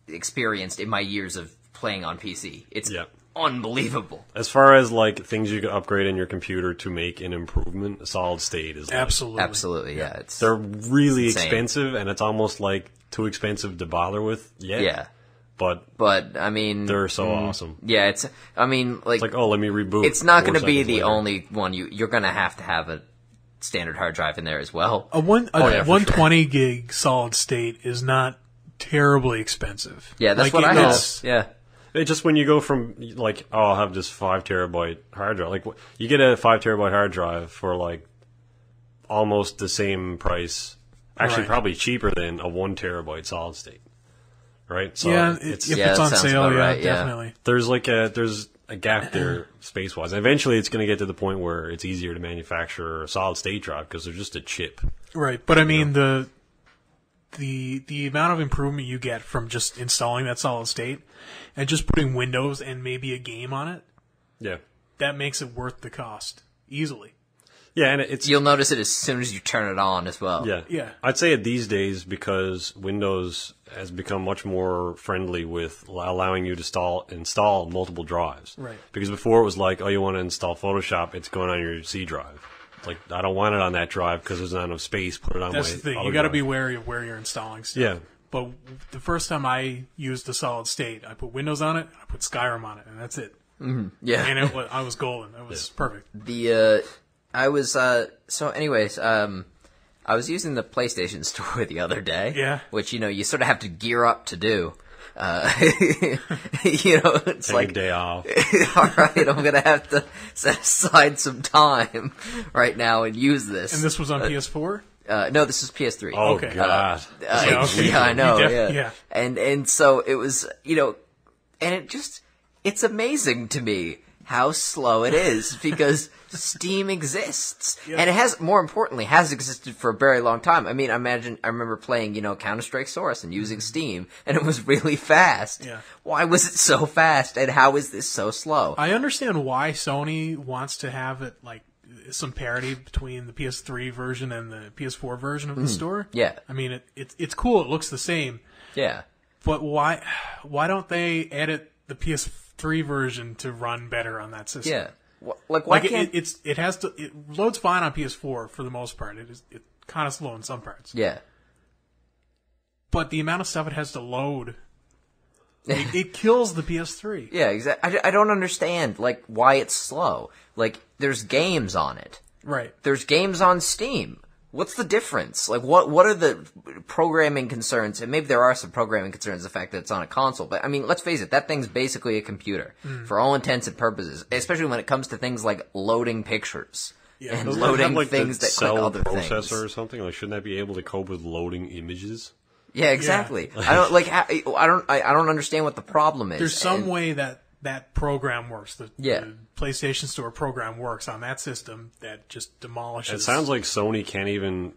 experienced in my years of playing on PC. It's unbelievable. As far as like things you can upgrade in your computer to make an improvement, solid state is like, Absolutely. Yeah. they're really insane. expensive, and it's almost like too expensive to bother with yet. Yeah. But I mean, they're so awesome. yeah, it's Like, oh, let me reboot. it's not 4 going to be seconds the later. only one. You're going to have a standard hard drive in there as well. A yeah, for 120 gig solid state is not terribly expensive. Yeah, that's Like, what I have. it's- Yeah. It's just when you go from like, oh, I'll have this 5 terabyte hard drive. Like, you get a 5 terabyte hard drive for like almost the same price. Actually, Right. probably cheaper than a 1 terabyte solid state. Right? So Yeah, it's if Yeah, it's that on sounds sale, about yeah, right, yeah. definitely. there's a gap there space wise. Eventually, it's going to get to the point where it's easier to manufacture a solid state drive because they're just a chip. Right, but I mean the amount of improvement you get from just installing that solid state and just putting Windows and maybe a game on it, Yeah. that makes it worth the cost easily. Yeah, and it's You'll notice it as soon as you turn it on as well. yeah. Yeah. I'd say it these days because Windows has become much more friendly with allowing you to install multiple drives. Right. Because before it was like, oh, you want to install Photoshop, it's going on your C drive. It's like, I don't want it on that drive because there's not enough space. Put it on That's my the thing. other You got to drive. be wary of where you're installing stuff. Yeah. But the first time I used a solid state, I put Windows on it, I put Skyrim on it, and that's it. Yeah. And I was golden. It was perfect. I was so anyways, I was using the PlayStation Store the other day. Yeah. Which, you sort of have to gear up to do. It's Take like a day off. all right, I'm gonna have to set aside some time right now and use this. And this was on PS4? No, this is PS3. Oh, Okay. God. Yeah, okay. Yeah, I know. You Yeah. yeah. And so it was, and it's amazing to me how slow it is because Steam exists. Yeah. And it has, more importantly, has existed for a very long time. I mean, I remember playing, Counter-Strike Source and using Steam, and it was really fast. Yeah. Why was it so fast, and how is this so slow? I understand why Sony wants to have it, like, some parity between the PS3 version and the PS4 version of the store. Yeah. I mean, it's cool. It looks the same. Yeah. But why don't they edit the PS3 version to run better on that system? Yeah. Like, why can't... it loads fine on PS4 for the most part. It's kind of slow in some parts. Yeah. But the amount of stuff it has to load, it kills the PS3. Yeah, exactly. I don't understand, like, why it's slow. Like, there's games on it. Right. There's games on Steam. What's the difference? Like, what are the programming concerns? And maybe there are some programming concerns, the fact that it's on a console. But, I mean, let's face it, that thing's basically a computer. For all intents and purposes. Especially when it comes to things like loading pictures. Yeah. And Doesn't it loading have, like, things the that click cell other processor things. or something? Like, shouldn't that be able to cope with loading images? Yeah, exactly. I don't, like, I don't understand what the problem is. There's some And- way that program works. The Yeah. the PlayStation Store program works on that system that just demolishes. It sounds like Sony can't even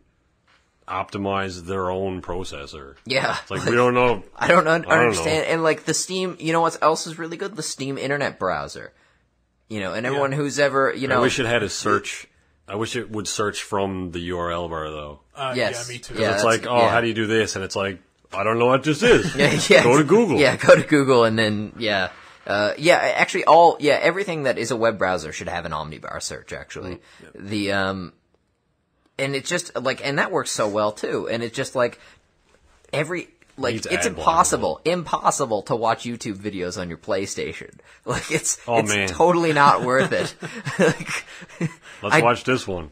optimize their own processor. Yeah. It's like, we don't know. I don't know. understand. And, like, the Steam, you know what else is really good? The Steam internet browser. And everyone who's ever, I wish it had a search. I wish it would search from the URL bar, though. Yes. Yeah, me too. Yeah. It's that's- like, oh, yeah. how do you do this? And it's like, I don't know what this is. Yeah. Go to Google. Yeah, go to Google and then, actually everything that is a web browser should have an omnibar search, actually. And it's just, like, and that works so well, too. And it's just, like, Needs it's ad impossible to watch YouTube videos on your PlayStation. Like, it's man. totally not worth it. Like, Let's watch this one.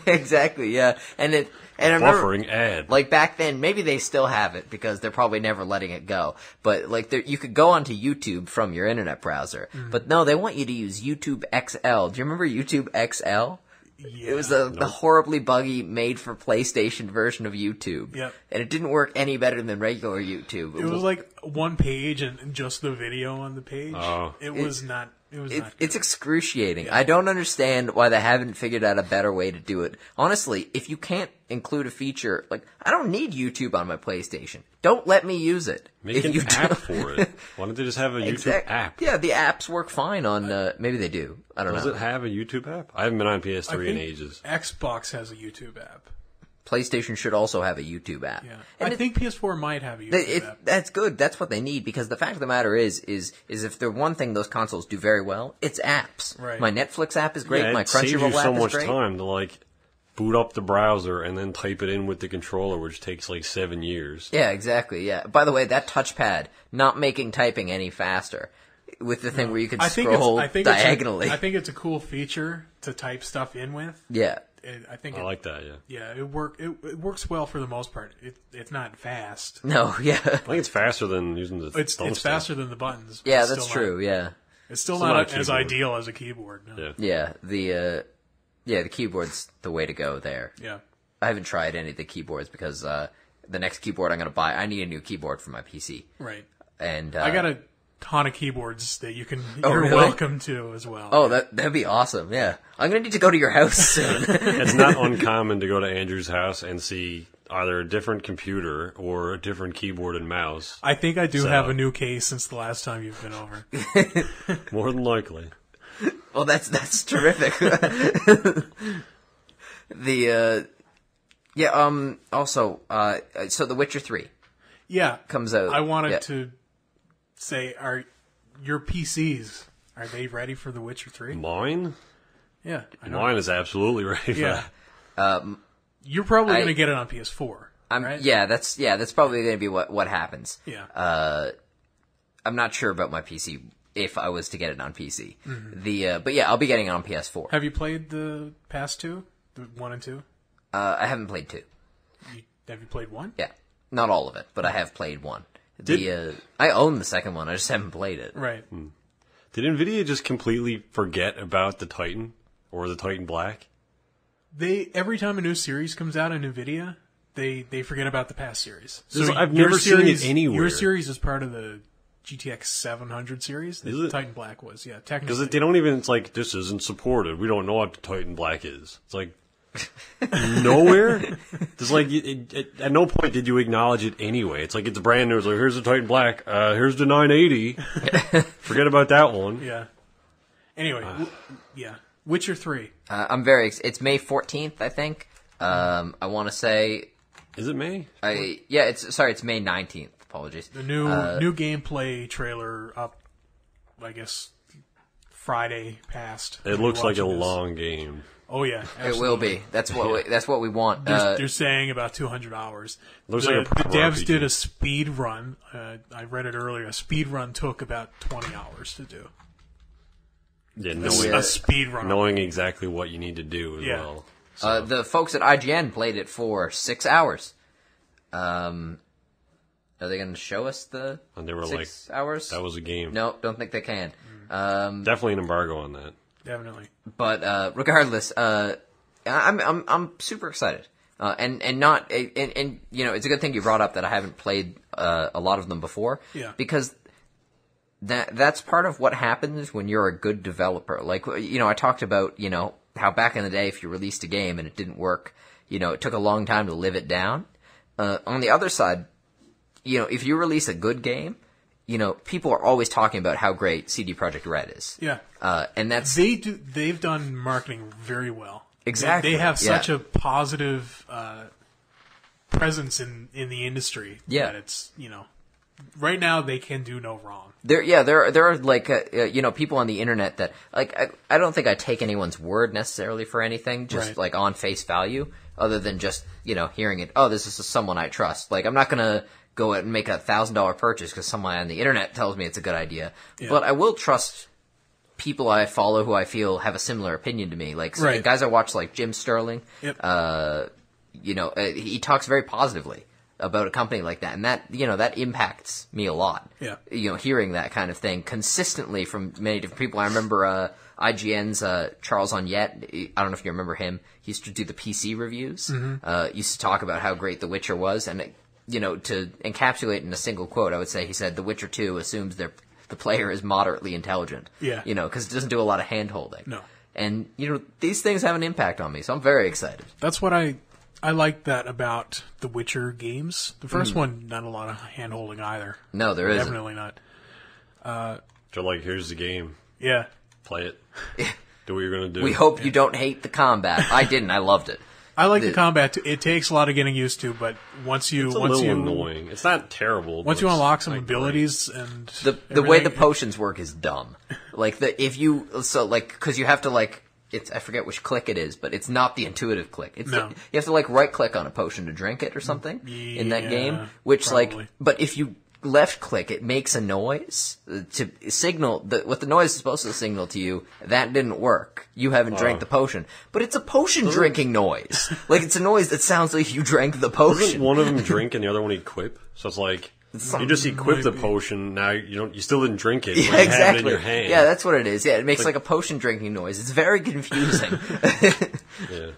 exactly, yeah. And I remember, Buffering ad. like, back then, maybe they still have it because they're probably never letting it go. But, like, you could go onto YouTube from your internet browser. But no, they want you to use YouTube XL. Do you remember YouTube XL? Yeah. It was the horribly buggy made for PlayStation version of YouTube. Yep. And it didn't work any better than regular YouTube. It was like one page and just the video on the page. Oh. It was not not good. It's excruciating. I don't understand why they haven't figured out a better way to do it. Honestly, if you can't include a feature, like, I don't need YouTube on my PlayStation. Don't let me use it. Make if an you app don't- for it. Why don't they just have a YouTube app? Yeah, the apps work fine on, maybe they do. I don't Does know. it have a YouTube app? I haven't been on PS3 in think ages. Xbox has a YouTube app. PlayStation should also have a YouTube app. Yeah. And I think PS4 might have a YouTube app. that's good. That's what they need, because the fact of the matter is if there's one thing those consoles do very well, it's apps. Right. My Netflix app is great. Yeah, My it saves Crunchyroll you app so is much great. time to, like, boot up the browser and then type it in with the controller, which takes like 7 years. Yeah, exactly. Yeah. By the way, that touchpad not making typing any faster with the thing where you can scroll diagonally. I think it's a cool feature to type stuff in with. Yeah. I like that, yeah. Yeah, it works well for the most part. It's not fast. No. Yeah. I think it's faster than using the It's thumbstick. faster than the buttons. Yeah, It's that's still true. Yeah. It's still Still not not a as keyboard. ideal as a keyboard. No. Yeah. Yeah. The keyboard's the way to go there. Yeah. I haven't tried any of the keyboards because the next keyboard I'm going to buy, I need a new keyboard for my PC. Right. And I got a ton of keyboards that you're really? welcome to as well. Oh, that'd be awesome. Yeah. I'm going to need to go to your house soon. It's not uncommon to go to Andrew's house and see either a different computer or a different keyboard and mouse. I think I do have a new case since the last time you've been over. More than likely. Well, that's terrific. Also, so The Witcher 3 comes out. I wanted to say, are your PCs, are they ready for The Witcher 3? Mine? Yeah. Mine is absolutely ready for that. You're probably going to get it on PS4, right? Yeah, that's probably going to be what happens. Yeah. I'm not sure about my PC if I was to get it on PC. But yeah, I'll be getting it on PS4. Have you played the past two? The 1 and 2? I haven't played 2. Have you played 1? Yeah. Not all of it, but I have played 1. I own the second one, I just haven't played it. Right. Did NVIDIA just completely forget about the Titan? Or the Titan Black? Every time a new series comes out in NVIDIA, they forget about the past series. I've never seen it anywhere. Your series is part of the GTX 700 series. The Titan Black was, technically. Because they don't even, it's like, this isn't supported. We don't know what the Titan Black is. It's like, nowhere? It's like, at no point did you acknowledge it anyway. It's like, it's brand new. It's like, here's the Titan Black. Here's the 980. Forget about that one. Yeah. Anyway, Witcher 3. I'm it's May 14th, I think. I want to say... Is it May? It's May 19th. Apologies. The new gameplay trailer up, I guess, Friday past. It looks like a long game. Oh yeah, absolutely. It will be. That's what we want. They're saying about 200 hours. Looks the like a proper devs RPG. did a speed run. I read it earlier. A speed run took about 20 hours to do. Yeah, A speed run. Knowing exactly what you need to do as well. So. The folks at IGN played it for 6 hours. Are they going to show us the And they were 6 hours? That was a game. No, don't think they can. Definitely an embargo on that. Definitely. But regardless, I'm super excited. And you know, it's a good thing you brought up that I haven't played a lot of them before. Yeah. Because that's part of what happens when you're a good developer. Like, you know, I talked about, you know, how back in the day if you released a game and it didn't work, you know, it took a long time to live it down. On the other side, you know, if you release a good game, you know, people are always talking about how great CD Projekt Red is. Yeah. And that's... They've done marketing very well. Exactly. They have such a positive presence in the industry. Yeah. That it's, you know, right now they can do no wrong. There are like, you know, people on the internet that, like, I don't think I take anyone's word necessarily for anything, just like on face value, other than just, you know, hearing it, oh, this is someone I trust. Like, I'm not going to go out and make a $1,000 purchase because someone on the internet tells me it's a good idea. Yeah. But I will trust people I follow who I feel have a similar opinion to me. Like, guys I watch, like Jim Sterling, you know, he talks very positively about a company like that, and that, you know, that impacts me a lot. Yeah. You know, hearing that kind of thing consistently from many different people. I remember IGN's Charles Onyett. I don't know if you remember him. He used to do the PC reviews. Mm-hmm. Used to talk about how great The Witcher was, and you know, to encapsulate in a single quote, I would say he said, "The Witcher 2 assumes the player is moderately intelligent." Yeah. You know, because it doesn't do a lot of hand holding. No. And you know, these things have an impact on me, so I'm very excited. That's what I like that about the Witcher games. The first one, not a lot of hand-holding either. No, there isn't. Definitely not. They're like, here's the game. Yeah. Play it. Do what you're going to do. We hope you don't hate the combat. I didn't. I loved it. I like the combat too. It takes a lot of getting used to, but once you... It's a little annoying. It's not terrible. Once you unlock some abilities and... The way the potions work is dumb. Like, because you have to, like... I forget which click it is, but it's not the intuitive click. You have to, like, right-click on a potion to drink it or something in that game. Which, probably. But if you left-click, it makes a noise to signal... what the noise is supposed to signal to you, that didn't work. You haven't drank the potion. But it's a potion-drinking noise. Like, it's a noise that sounds like you drank the potion. Doesn't one of them drink and the other one equip? So it's like... You just equip the potion. Now you still didn't drink it. Yeah, but you exactly. have it in your hand. Yeah, that's what it is. Yeah, it makes like a potion drinking noise. It's very confusing. Yeah.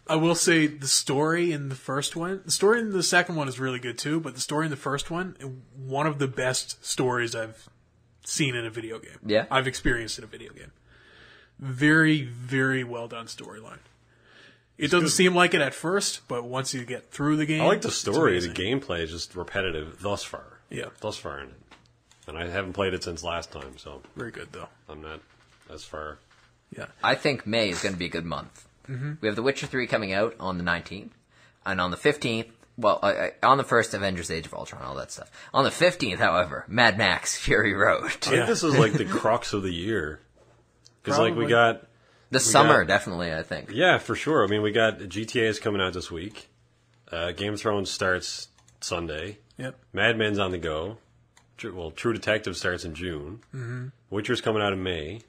I will say the story in the first one, the story in the second one is really good too. But the story in the first one of the best stories I've seen in a video game. Yeah, I've experienced in a video game. Very, very well done storyline. It doesn't seem like it at first, but once you get through the game... I like the story. The gameplay is just repetitive thus far. Yeah. Thus far in it. And I haven't played it since last time, so... Very good, though. I'm not as far. Yeah. I think May is going to be a good month. Mm-hmm. We have The Witcher 3 coming out on the 19th, and on the 15th, well, on the 1st, Avengers Age of Ultron, all that stuff. On the 15th, however, Mad Max Fury Road. I think this is like the crux of the year. Because like we got... Definitely, I think. Yeah, for sure. I mean, we got GTA is coming out this week. Game of Thrones starts Sunday. Yep. Mad Men's on the go. True Detective starts in June. Mm-hmm. Witcher's coming out in May.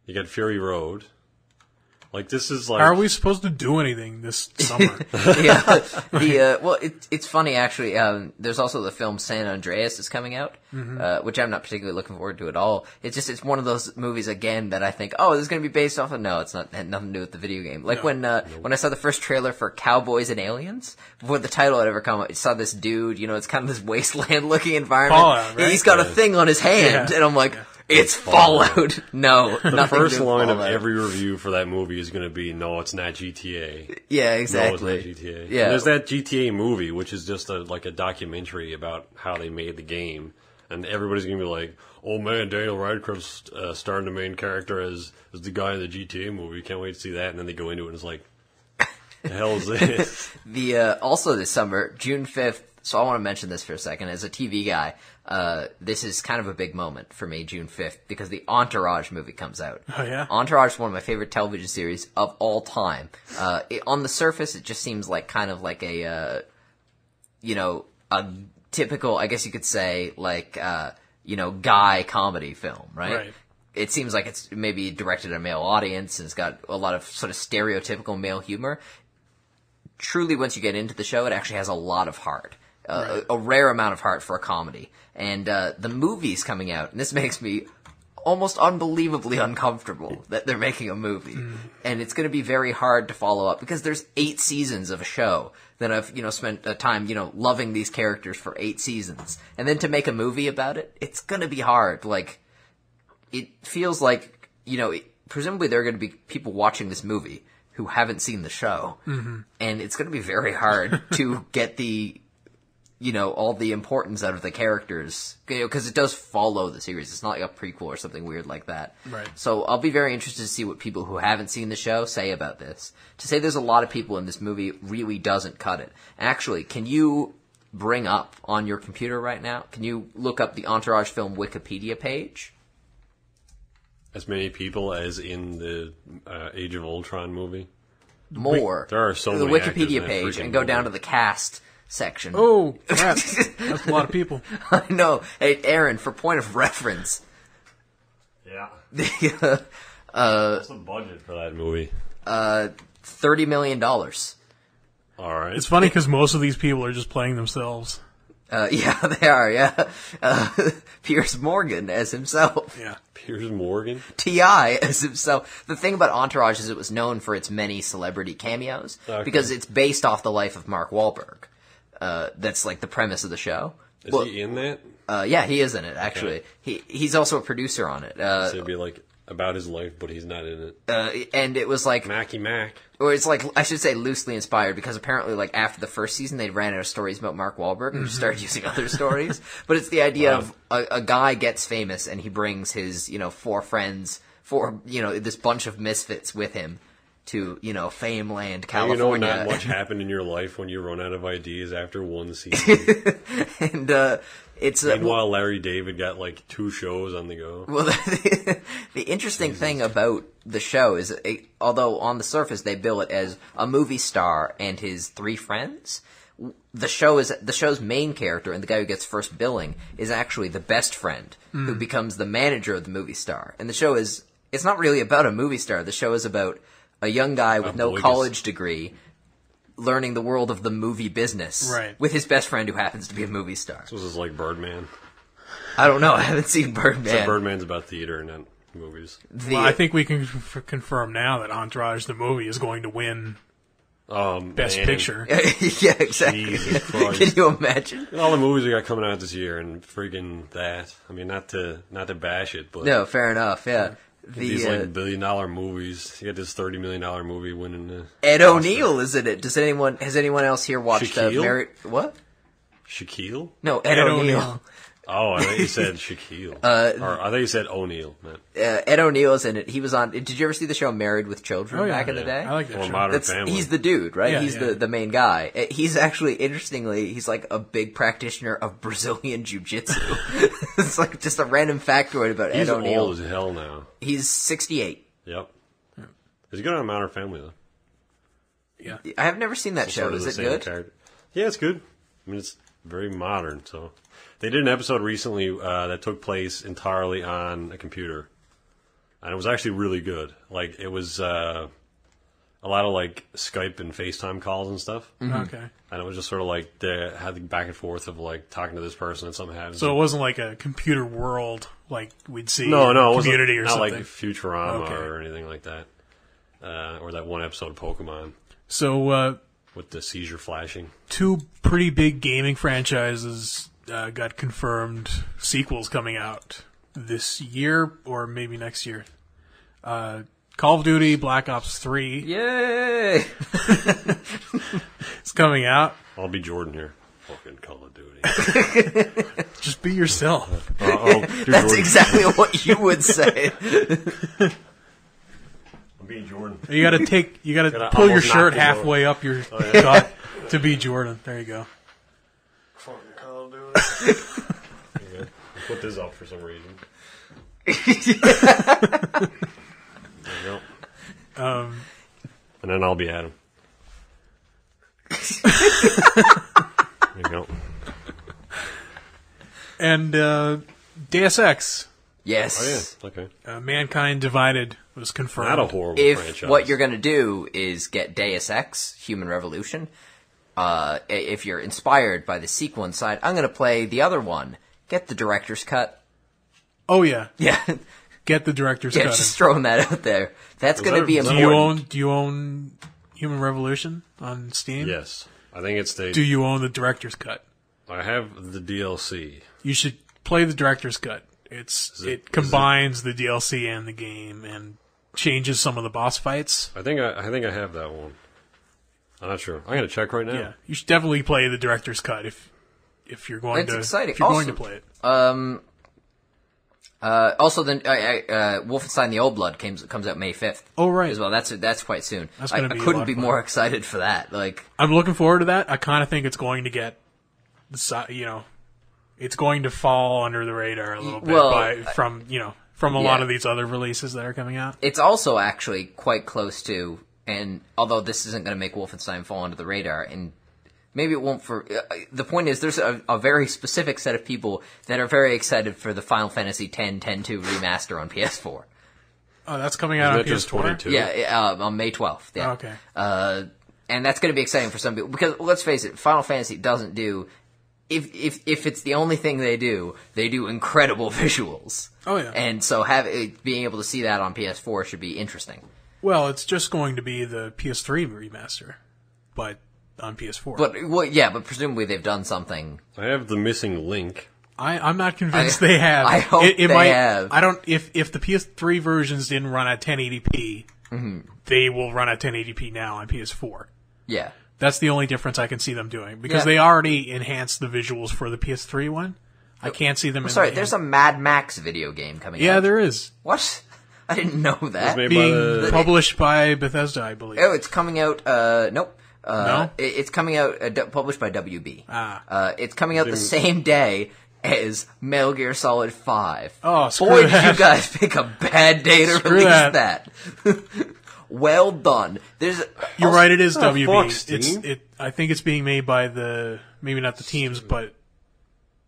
You got Fury Road. Like, this is like... How are we supposed to do anything this summer? It's funny, actually. There's also the film San Andreas is coming out, which I'm not particularly looking forward to at all. It's one of those movies, again, that I think, oh, this is going to be based off of... No, it's not. It had nothing to do with the video game. Like, when I saw the first trailer for Cowboys and Aliens, before the title had ever come out, I saw this dude, it's kind of this wasteland-looking environment. Fallout, right? He's got a thing on his hand, and I'm like... It's Fallout. No, the first line of every review for that movie is going to be, "No, it's not GTA." Yeah, exactly. No, it's not GTA. Yeah, and there's that GTA movie, which is just a documentary about how they made the game, and everybody's going to be like, "Oh man, Daniel Radcliffe's starring the main character as the guy in the GTA movie. Can't wait to see that." And then they go into it, and it's like, "The hell is this?" Also this summer, June 5th. So I want to mention this for a second. As a TV guy, this is kind of a big moment for me, June 5th, because the Entourage movie comes out. Oh, yeah? Entourage is one of my favorite television series of all time. On the surface, it just seems like kind of like a typical, I guess you could say, like, guy comedy film, right? It seems like it's maybe directed at a male audience, and it's got a lot of sort of stereotypical male humor. Truly, once you get into the show, it actually has a lot of heart. A rare amount of heart for a comedy. And the movie's coming out, and this makes me almost unbelievably uncomfortable that they're making a movie. And it's going to be very hard to follow up, because there's 8 seasons of a show that I've, spent time, loving these characters for 8 seasons. And then to make a movie about it, it's going to be hard. Like, it feels like, presumably there are going to be people watching this movie who haven't seen the show. Mm-hmm. And it's going to be very hard to get the, all the importance out of the characters. Because it does follow the series. It's not like a prequel or something weird like that. Right. So I'll be very interested to see what people who haven't seen the show say about this. To say there's a lot of people in this movie really doesn't cut it. Actually, can you bring up on your computer right now, can you look up the Entourage film Wikipedia page? As many people as in the Age of Ultron movie? More. There are so many the Wikipedia page, and go down to the cast section. Oh, crap. That's a lot of people. I know. Hey, Aaron, for point of reference. Yeah. What's the budget for that movie? $30 million. All right. It's funny because most of these people are just playing themselves. Yeah, they are, yeah. Piers Morgan as himself. Yeah. Piers Morgan? T.I. as himself. The thing about Entourage is it was known for its many celebrity cameos, because it's based off the life of Mark Wahlberg. That's like the premise of the show. Is he in that? Yeah, he is in it, actually. Okay. He's also a producer on it. So it'd be like about his life, but he's not in it. And it was like... Mackie Mac. Or it's like, I should say loosely inspired, because apparently like after the first season they ran out of stories about Mark Wahlberg and just started using other stories. But it's the idea of a guy gets famous and he brings his, 4 friends, this bunch of misfits with him to, Fameland, California. Not much happened in your life when you run out of ideas after one season. And, it's meanwhile, Larry David got like 2 shows on the go. Well, the interesting thing about the show is, although on the surface they bill it as a movie star and his 3 friends, the show's main character and the guy who gets first billing is actually the best friend who becomes the manager of the movie star. And the show it's not really about a movie star. The show is about a young guy with no college degree learning the world of the movie business with his best friend who happens to be a movie star. So this is like Birdman. I don't know. I haven't seen Birdman. So Birdman's about theater and not movies. Well, I think we can confirm now that Entourage, the movie, is going to win Best Picture. Yeah, exactly. Can you imagine? All the movies we got coming out this year and freaking that. I mean, not to bash it, but... No, fair enough, yeah. These like $1 billion movies. You got this $30 million movie winning the Ed O'Neill is in it. Has anyone else here watched Shaquille? What? Shaquille? No, Ed O'Neill. Oh, I thought you said Shaquille. Or I thought you said O'Neill, man. Ed O'Neill's in it. He was on. Did you ever see the show Married with Children back in the day? I like that Or show. Modern Family. He's the dude, right? Yeah, he's the main guy. He's actually, interestingly, he's like a big practitioner of Brazilian Jiu-Jitsu. It's like just a random factoid about He's Ed O'Neill. old as hell now. He's 68. Yep. Is he good on Modern Family, though? Yeah. I have never seen that show. Sort of Is the it same good? character. Yeah, it's good. I mean, it's very modern, so... They did an episode recently that took place entirely on a computer. And it was actually really good. Like, it was a lot of, like, Skype and FaceTime calls and stuff. Mm-hmm. Okay. And it was just sort of like they had the back and forth of, like, talking to this person and something happens. So it wasn't like a computer world like we'd see No, in it wasn't. Community or Not something. like Futurama Okay. or anything like that. Or that one episode of Pokemon So with the seizure flashing. two pretty big gaming franchises got confirmed sequels coming out this year or maybe next year. Call of Duty Black Ops 3 Yay! is coming out. I'll be Jordan here. Fucking Call of Duty. Just be yourself. I'll do That's Jordan. exactly what you would say. I'm being Jordan. You gotta Gotta pull your almost knock shirt this halfway up your gut to be Jordan. There you go. Fucking Call of Duty. Yeah. I'll put this up for some reason. There you go. And then I'll be Adam. There you go. And Deus Ex, Yes. Oh, yeah. Okay. Mankind Divided was confirmed. Not a horrible If franchise. what you're going to do is get Deus Ex, Human Revolution, if you're inspired by the sequel inside, I'm going to play the other one. Get the director's cut. Oh yeah, Yeah. get the director's Yeah, cut. just throwing that out there. That's going to that- be was that- important. Do you own Human Revolution on Steam? Yes. I think it's the... Do you own the director's cut? I have the DLC. You should play the director's cut. It combines the DLC and the game and changes some of the boss fights. I think I have that one. I'm not sure. I'm gonna check right now. Yeah, you should definitely play the director's cut if you're going It's to exciting. if you're going Also- to play it. Also, then Wolfenstein: The Old Blood comes out May 5th. Oh right, As well, that's quite soon. That's I gonna be a couldn't lot be of fun. more excited for that. Like, I'm looking forward to that. I kind of think it's going to get it's going to fall under the radar a little bit Well, from a yeah. lot of these other releases that are coming out. it's also actually quite close to, and although this isn't going to make Wolfenstein fall under the radar, and maybe it won't for... the point is, there's a very specific set of people that are very excited for the Final Fantasy X-10-2 remaster on PS4. Oh, that's coming out Isn't on it just PS4. 22? Yeah, on May 12th. Yeah. Oh, okay. And that's going to be exciting for some people, because let's face it, Final Fantasy doesn't do... If it's the only thing they do incredible visuals. Oh, yeah. And so being able to see that on PS4 should be interesting. Well, it's just going to be the PS3 remaster, but on PS4. But presumably they've done something. I have the missing link. I'm not convinced they have. I hope they have. I don't. If the PS3 versions didn't run at 1080p, they will run at 1080p now on PS4. Yeah. That's the only difference I can see them doing because Yeah. they already enhanced the visuals for the PS3 one. I can't see them. Sorry, there's a Mad Max video game coming out. Yeah, there is. What? I didn't know that. made Being by the- published by Bethesda, I believe. Oh, it's coming out. Nope. No? It's coming out. Published by WB. Ah. It's coming out the same day as Metal Gear Solid 5. Oh, screw Boy, that. did you guys pick a bad day to Screw release that. Well done. You're right. It is Oh, WB. fuck, Steam. I think it's being made by maybe not the teams, but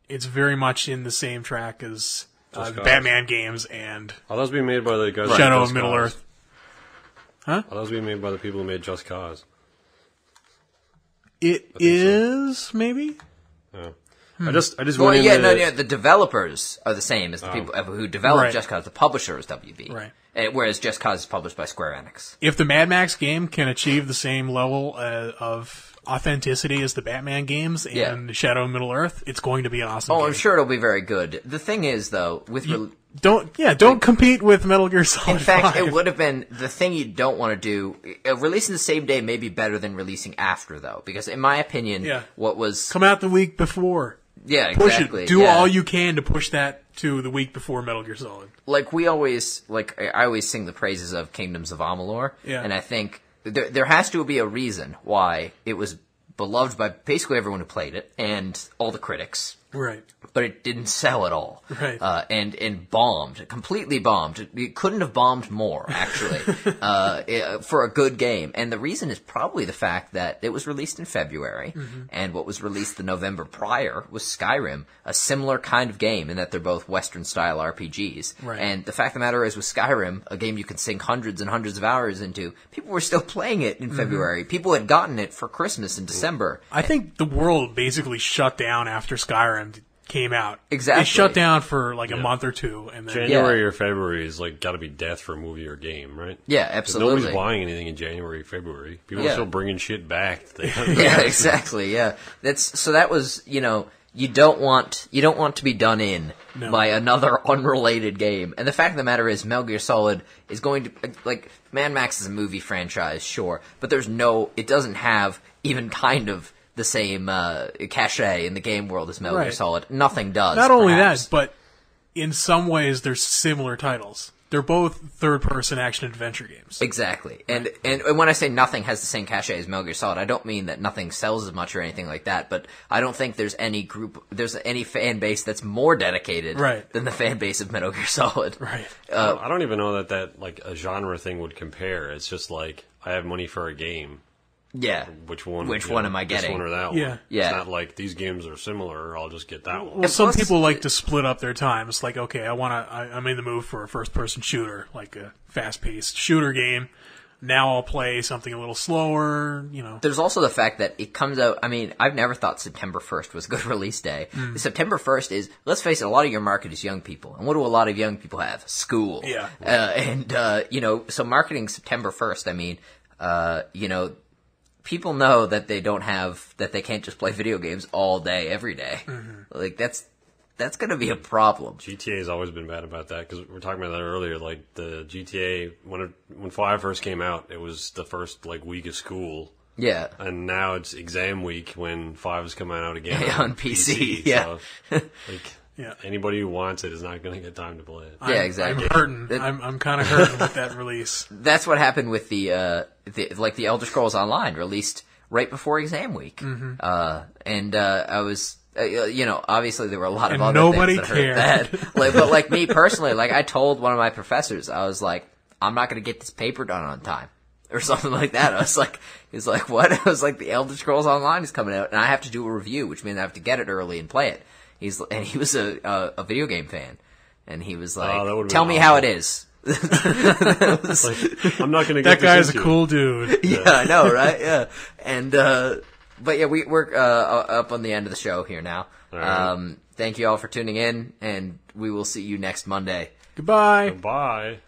it's very much in the same track as the Cause. Batman games and Oh, that was being made by the guys. Shadow who of made Middle Just Earth. Cause. Oh, that was being made by the people who made Just Cause. It is maybe. Yeah. I just Well, went yeah, into no. The developers are the same as the people who developed Right. Just Cause. The publisher is WB. Right. Whereas Just Cause is published by Square Enix. If the Mad Max game can achieve the same level of authenticity as the Batman games and Shadow of Middle-earth, it's going to be an awesome game. I'm sure it'll be very good. The thing is, though, with... Don't compete with Metal Gear Solid 5. In fact, it would have been the thing you don't want to do. Releasing the same day may be better than releasing after, though, because in my opinion, what was... Come out the week before. Yeah, exactly. Push it. Do all you can to push that to the week before Metal Gear Solid. Like I always sing the praises of Kingdoms of Amalur, and I think there has to be a reason why it was beloved by basically everyone who played it and all the critics. Right. But it didn't sell at all. Right. And bombed. Completely bombed. It couldn't have bombed more, actually, for a good game. And the reason is probably the fact that it was released in February, and what was released the November prior was Skyrim, a similar kind of game in that they're both Western-style RPGs. Right. And the fact of the matter is, with Skyrim, a game you can sink hundreds and hundreds of hours into, people were still playing it in February. People had gotten it for Christmas in December. I think the world basically shut down after Skyrim came out. Exactly. It shut down for like a month or two, and then January or February is like got to be death for a movie or game, right? Yeah, absolutely. Nobody's buying anything in January or February. People are still bringing shit back. Yeah, exactly. Yeah, that was you don't want to be done in by another unrelated game. And the fact of the matter is, Metal Gear Solid is going to Mad Max is a movie franchise, sure, but it doesn't have even kind of the same cachet in the game world as Metal Gear Solid. Nothing does. Not only that, but in some ways they're similar titles. They're both third-person action-adventure games. Exactly. And when I say nothing has the same cachet as Metal Gear Solid, I don't mean that nothing sells as much or anything like that, but I don't think there's any fan base that's more dedicated than the fan base of Metal Gear Solid. Right. I don't even know that like a genre thing would compare. It's just like, I have money for a game. Yeah. Which one am I getting? This one or that one? Yeah. Yeah. It's not like these games are similar, I'll just get that one. Well, some people like to split up their time. It's like, okay, I'm in the mood for a first-person shooter, like a fast-paced shooter game. Now I'll play something a little slower, There's also the fact that it comes out, I've never thought September 1st was a good release day. September 1st is, let's face it, a lot of your market is young people. And what do a lot of young people have? School. Yeah. So marketing September 1st, people know that they can't just play video games all day, every day. Like, that's going to be a problem. GTA has always been bad about that, because we were talking about that earlier. Like, the GTA, when 5 first came out, it was the first, week of school. Yeah. And now it's exam week when 5 is coming out again on PC. Yeah. So, anybody who wants it is not going to get time to play it. Yeah, exactly. I'm hurting. I'm kind of hurting with that release. That's what happened with the Elder Scrolls Online, released right before exam week. I was, obviously there were a lot of other nobody things that cared. hurt that. But me personally, I told one of my professors, I was like, I'm not going to get this paper done on time. Or something like that. I was like, he's like, what? I was like, the Elder Scrolls Online is coming out, and I have to do a review, which means I have to get it early and play it. He was a video game fan, and he was like, "Tell me how it is." I'm not going to get that guy's a into cool dude. Yeah, I know, right? Yeah, and but yeah, we're up on the end of the show here now. Right. Thank you all for tuning in, and we will see you next Monday. Goodbye. Goodbye.